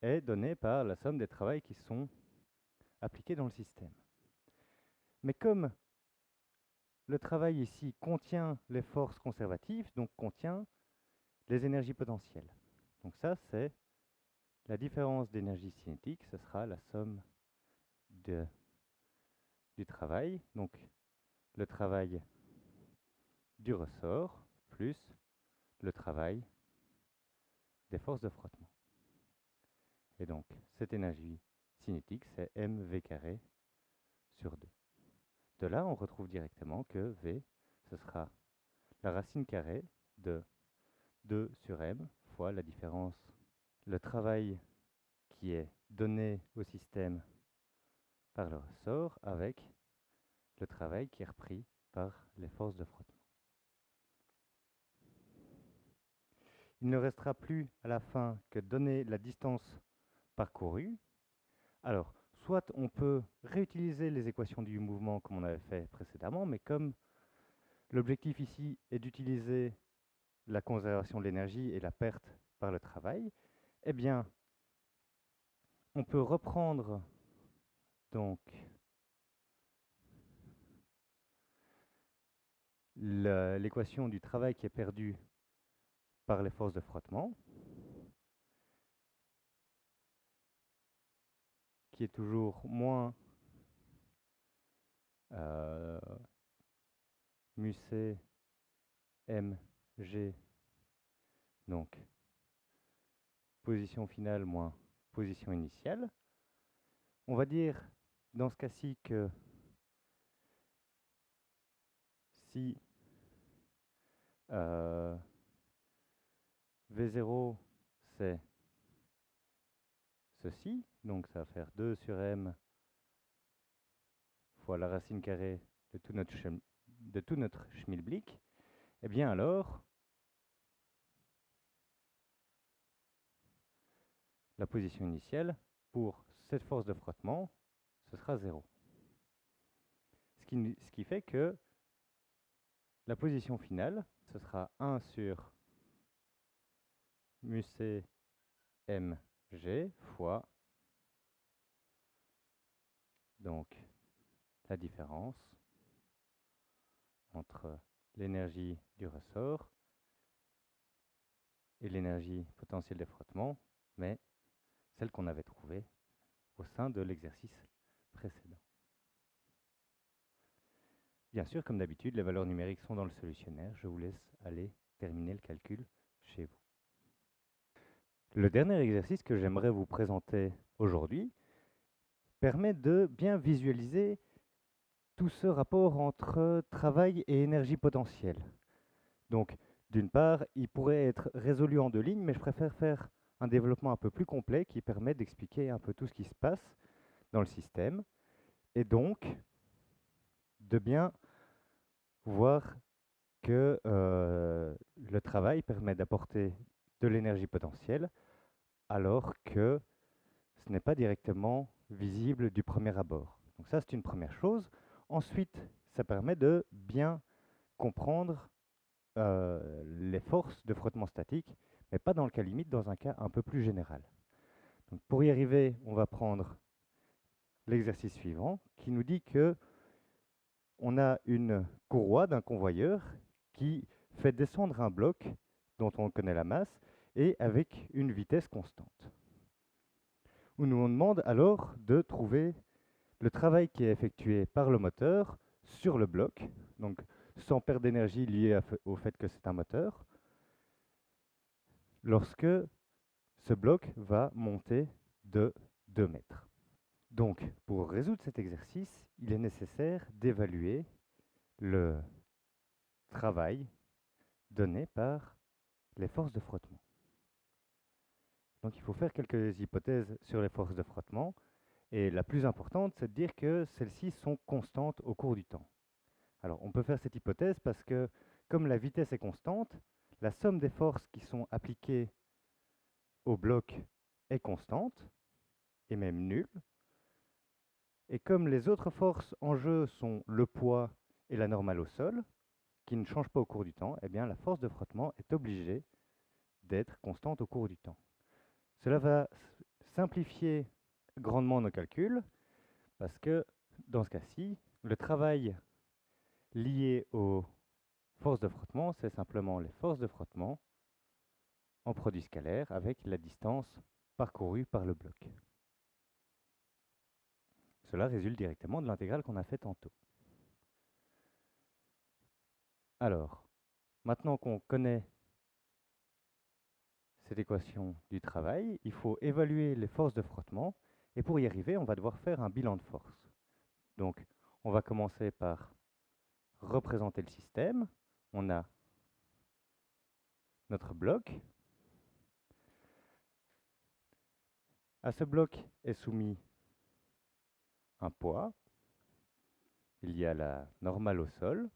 est donnée par la somme des travails qui sont appliqués dans le système. Mais comme le travail ici contient les forces conservatives, donc contient les énergies potentielles. Donc ça, c'est la différence d'énergie cinétique, ce sera la somme du travail, donc le travail du ressort plus le travail des forces de frottement. Et donc, cette énergie cinétique, c'est mv carré sur 2. De là, on retrouve directement que V, ce sera la racine carrée de 2 sur m fois la différence, le travail qui est donné au système par le ressort avec le travail qui est repris par les forces de frottement. Il ne restera plus à la fin que donner la distance parcourue. Alors, soit on peut réutiliser les équations du mouvement comme on avait fait précédemment, mais comme l'objectif ici est d'utiliser la conservation de l'énergie et la perte par le travail, eh bien, on peut reprendre Donc, l'équation du travail qui est perdu par les forces de frottement, qui est toujours moins mu c mg, donc position finale moins position initiale. On va dire dans ce cas-ci que si V0 c'est ceci, donc ça va faire 2 sur m fois la racine carrée de tout notre schmilblick, et bien alors la position initiale pour cette force de frottement, ce sera 0. Ce qui fait que la position finale, ce sera 1 sur mu c mg fois donc la différence entre l'énergie du ressort et l'énergie potentielle des frottements, mais celle qu'on avait trouvée au sein de l'exercice précédent. Bien sûr, comme d'habitude, les valeurs numériques sont dans le solutionnaire. Je vous laisse aller terminer le calcul chez vous. Le dernier exercice que j'aimerais vous présenter aujourd'hui permet de bien visualiser tout ce rapport entre travail et énergie potentielle. Donc, d'une part, il pourrait être résolu en 2 lignes, mais je préfère faire un développement un peu plus complet qui permet d'expliquer un peu tout ce qui se passe dans le système, et donc de bien voir que le travail permet d'apporter de l'énergie potentielle, alors que ce n'est pas directement visible du premier abord. Donc ça, c'est une première chose. Ensuite, ça permet de bien comprendre les forces de frottement statique, mais pas dans le cas limite, dans un cas un peu plus général. Donc pour y arriver, on va prendre l'exercice suivant, qui nous dit que on a une courroie d'un convoyeur qui fait descendre un bloc dont on connaît la masse et avec une vitesse constante. On nous demande alors de trouver le travail qui est effectué par le moteur sur le bloc, donc sans perte d'énergie liée au fait que c'est un moteur, lorsque ce bloc va monter de 2 mètres. Donc, pour résoudre cet exercice, il est nécessaire d'évaluer le travail donné par les forces de frottement. Donc, il faut faire quelques hypothèses sur les forces de frottement. Et la plus importante, c'est de dire que celles-ci sont constantes au cours du temps. Alors, on peut faire cette hypothèse parce que, comme la vitesse est constante, la somme des forces qui sont appliquées au bloc est constante, et même nulle. Et comme les autres forces en jeu sont le poids et la normale au sol, qui ne changent pas au cours du temps, eh bien la force de frottement est obligée d'être constante au cours du temps. Cela va simplifier grandement nos calculs, parce que dans ce cas-ci, le travail lié aux forces de frottement, c'est simplement les forces de frottement en produit scalaire avec la distance parcourue par le bloc. Cela résulte directement de l'intégrale qu'on a fait tantôt. Alors, maintenant qu'on connaît cette équation du travail, il faut évaluer les forces de frottement, et pour y arriver, on va devoir faire un bilan de force. Donc, on va commencer par représenter le système. On a notre bloc. À ce bloc est soumis un poids. Il y a la normale au sol.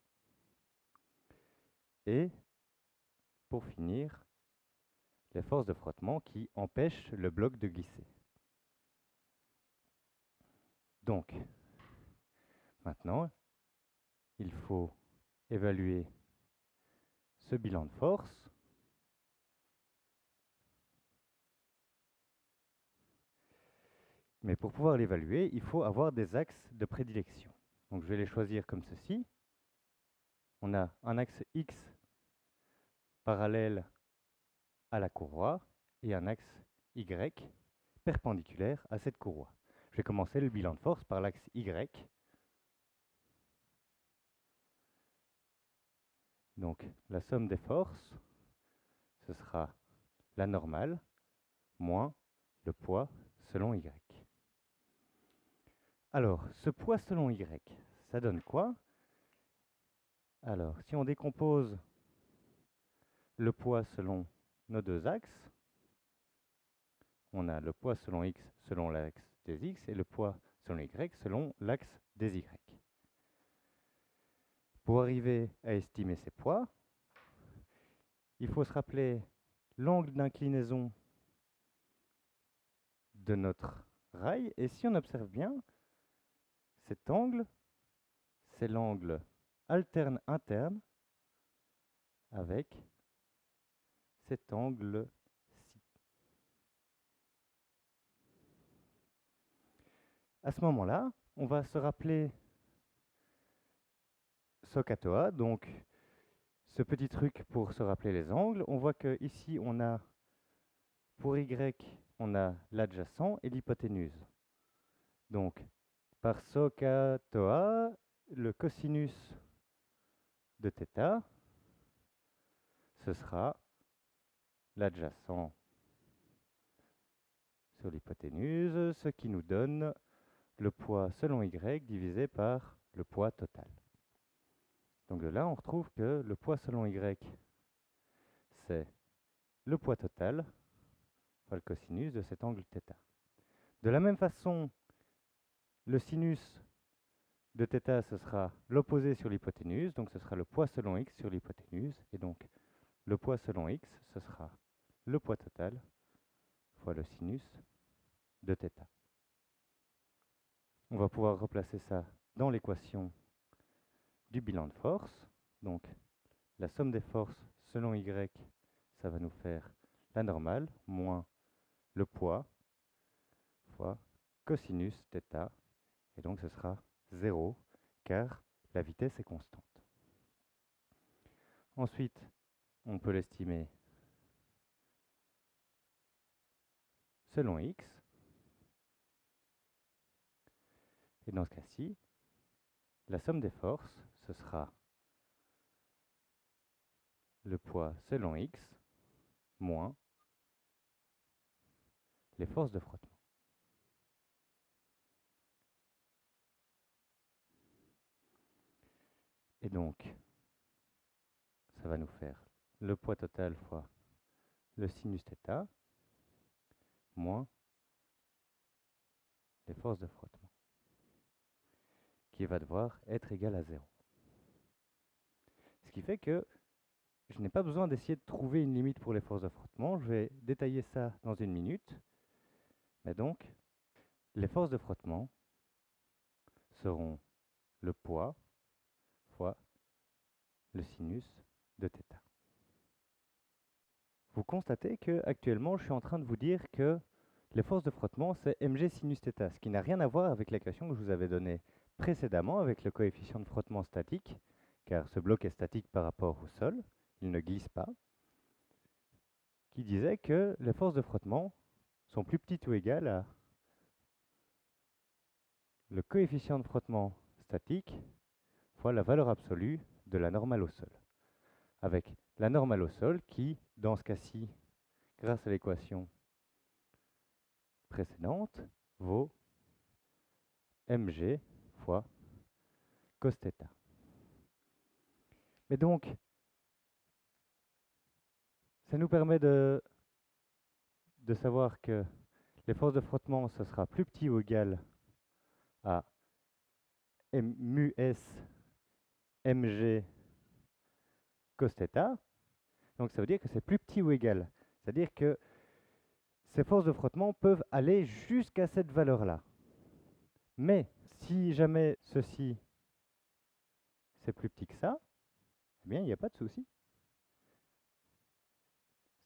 Et, pour finir, les forces de frottement qui empêchent le bloc de glisser. Donc, maintenant, il faut évaluer ce bilan de force. Mais pour pouvoir l'évaluer, il faut avoir des axes de prédilection. Donc je vais les choisir comme ceci. On a un axe X parallèle à la courroie et un axe Y perpendiculaire à cette courroie. Je vais commencer le bilan de force par l'axe Y. Donc la somme des forces, ce sera la normale moins le poids selon Y. Alors, ce poids selon Y, ça donne quoi? Alors, si on décompose le poids selon nos deux axes, on a le poids selon X selon l'axe des X et le poids selon Y selon l'axe des Y. Pour arriver à estimer ces poids, il faut se rappeler l'angle d'inclinaison de notre rail. Et si on observe bien, cet angle, c'est l'angle alterne-interne avec cet angle-ci. À ce moment-là, on va se rappeler SOHCAHTOA, donc ce petit truc pour se rappeler les angles. On voit qu'ici, on a, pour Y, on a l'adjacent et l'hypoténuse. Donc, par SOHCAHTOA, le cosinus de θ, ce sera l'adjacent sur l'hypoténuse, ce qui nous donne le poids selon Y divisé par le poids total. Donc de là, on retrouve que le poids selon Y, c'est le poids total fois le cosinus de cet angle θ. De la même façon, le sinus de θ, ce sera l'opposé sur l'hypoténuse, donc ce sera le poids selon X sur l'hypoténuse, et donc le poids selon X, ce sera le poids total fois le sinus de θ. On va pouvoir replacer ça dans l'équation du bilan de force. Donc la somme des forces selon Y, ça va nous faire la normale moins le poids fois cosinus θ. Et donc ce sera 0 car la vitesse est constante. Ensuite, on peut l'estimer selon X. Et dans ce cas-ci, la somme des forces, ce sera le poids selon X moins les forces de frottement. Et donc, ça va nous faire le poids total fois le sinus θ moins les forces de frottement, qui va devoir être égal à 0. Ce qui fait que je n'ai pas besoin d'essayer de trouver une limite pour les forces de frottement. Je vais détailler ça dans une minute. Mais donc, les forces de frottement seront le poids fois le sinus de θ. Vous constatez qu'actuellement, je suis en train de vous dire que les forces de frottement, c'est mg sinus θ, ce qui n'a rien à voir avec l'équation que je vous avais donnée précédemment avec le coefficient de frottement statique, car ce bloc est statique par rapport au sol, il ne glisse pas, qui disait que les forces de frottement sont plus petites ou égales à le coefficient de frottement statique fois la valeur absolue de la normale au sol, avec la normale au sol qui, dans ce cas-ci, grâce à l'équation précédente, vaut mg fois cos θ. Mais donc, ça nous permet de savoir que les forces de frottement, ce sera plus petit ou égal à mu s mg cos θ. Donc ça veut dire que c'est plus petit ou égal. C'est-à-dire que ces forces de frottement peuvent aller jusqu'à cette valeur-là. Mais si jamais ceci c'est plus petit que ça, eh bien il n'y a pas de souci.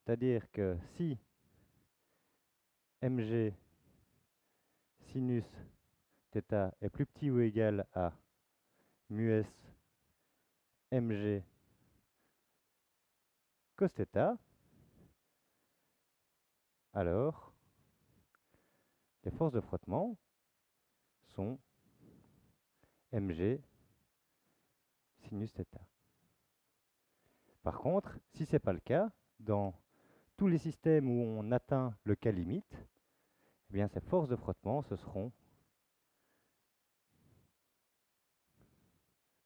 C'est-à-dire que si mg sinus θ est plus petit ou égal à mu s mg cos θ, alors les forces de frottement sont mg sinus θ. Par contre, si ce n'est pas le cas, dans tous les systèmes où on atteint le cas limite, eh bien, ces forces de frottement, ce seront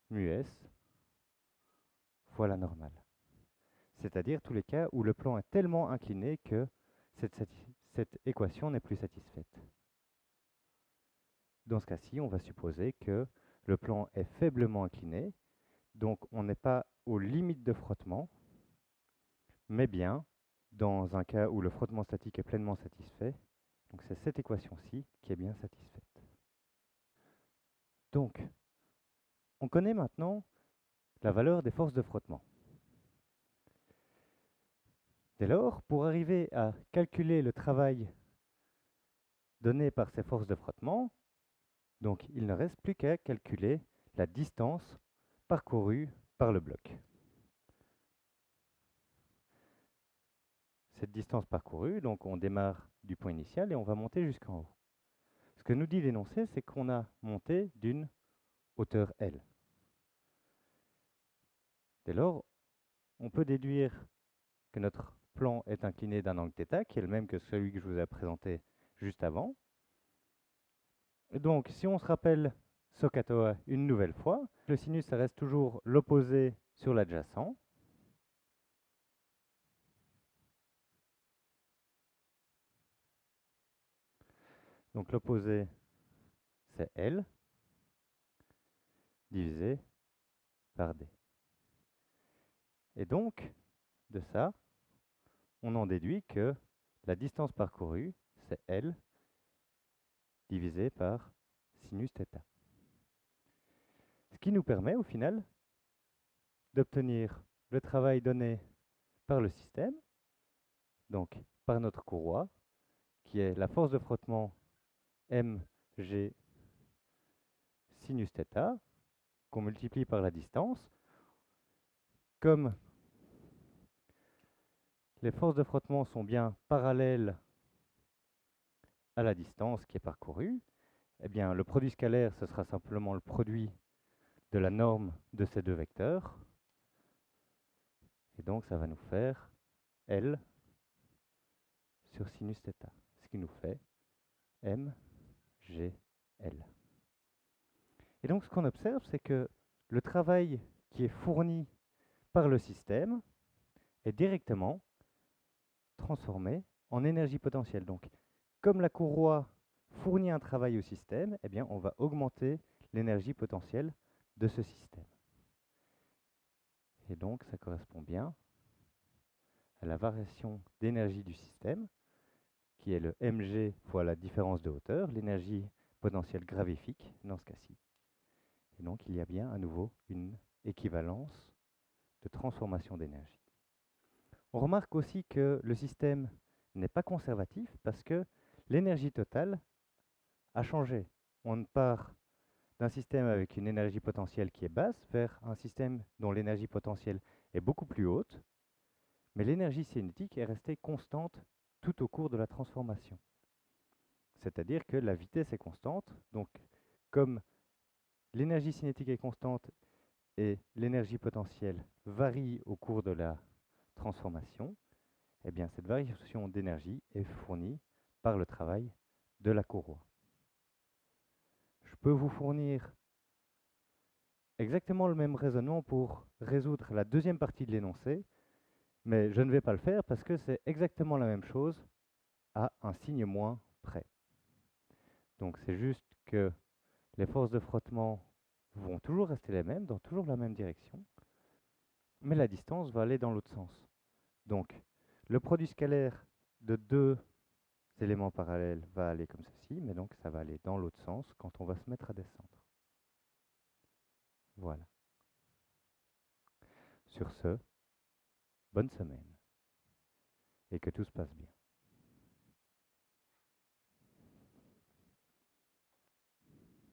mu s fois la normale. C'est-à-dire tous les cas où le plan est tellement incliné que cette équation n'est plus satisfaite. Dans ce cas-ci, on va supposer que le plan est faiblement incliné, donc on n'est pas aux limites de frottement, mais bien dans un cas où le frottement statique est pleinement satisfait. Donc c'est cette équation-ci qui est bien satisfaite. Donc, on connaît maintenant la valeur des forces de frottement. Dès lors, pour arriver à calculer le travail donné par ces forces de frottement, donc il ne reste plus qu'à calculer la distance parcourue par le bloc. Cette distance parcourue, donc on démarre du point initial et on va monter jusqu'en haut. Ce que nous dit l'énoncé, c'est qu'on a monté d'une hauteur L. Dès lors, on peut déduire que notre plan est incliné d'un angle θ, qui est le même que celui que je vous ai présenté juste avant. Et donc, si on se rappelle SOHCAHTOA une nouvelle fois, le sinus, ça reste toujours l'opposé sur l'adjacent. Donc l'opposé, c'est L divisé par D. Et donc, de ça, on en déduit que la distance parcourue, c'est L divisé par sinus θ. Ce qui nous permet au final d'obtenir le travail donné par le système, donc par notre courroie, qui est la force de frottement mg sinus θ, qu'on multiplie par la distance. Comme les forces de frottement sont bien parallèles à la distance qui est parcourue, eh bien, le produit scalaire, ce sera simplement le produit de la norme de ces deux vecteurs. Et donc, ça va nous faire L sur sinus θ, ce qui nous fait mgl. Et donc, ce qu'on observe, c'est que le travail qui est fourni par le système est directement transformé en énergie potentielle. Donc, comme la courroie fournit un travail au système, eh bien, on va augmenter l'énergie potentielle de ce système. Et donc, ça correspond bien à la variation d'énergie du système, qui est le mg fois la différence de hauteur, l'énergie potentielle gravifique dans ce cas-ci. Et donc, il y a bien à nouveau une équivalence de transformation d'énergie. On remarque aussi que le système n'est pas conservatif parce que l'énergie totale a changé. On part d'un système avec une énergie potentielle qui est basse vers un système dont l'énergie potentielle est beaucoup plus haute, mais l'énergie cinétique est restée constante tout au cours de la transformation. C'est-à-dire que la vitesse est constante, donc comme l'énergie cinétique est constante et l'énergie potentielle varie au cours de la transformation, eh bien cette variation d'énergie est fournie par le travail de la courroie. Je peux vous fournir exactement le même raisonnement pour résoudre la deuxième partie de l'énoncé, mais je ne vais pas le faire parce que c'est exactement la même chose à un signe moins près. Donc c'est juste que les forces de frottement vont toujours rester les mêmes, dans toujours la même direction, mais la distance va aller dans l'autre sens. Donc le produit scalaire de deux éléments parallèles va aller comme ceci, mais donc ça va aller dans l'autre sens quand on va se mettre à descendre. Voilà. Sur ce, bonne semaine et que tout se passe bien.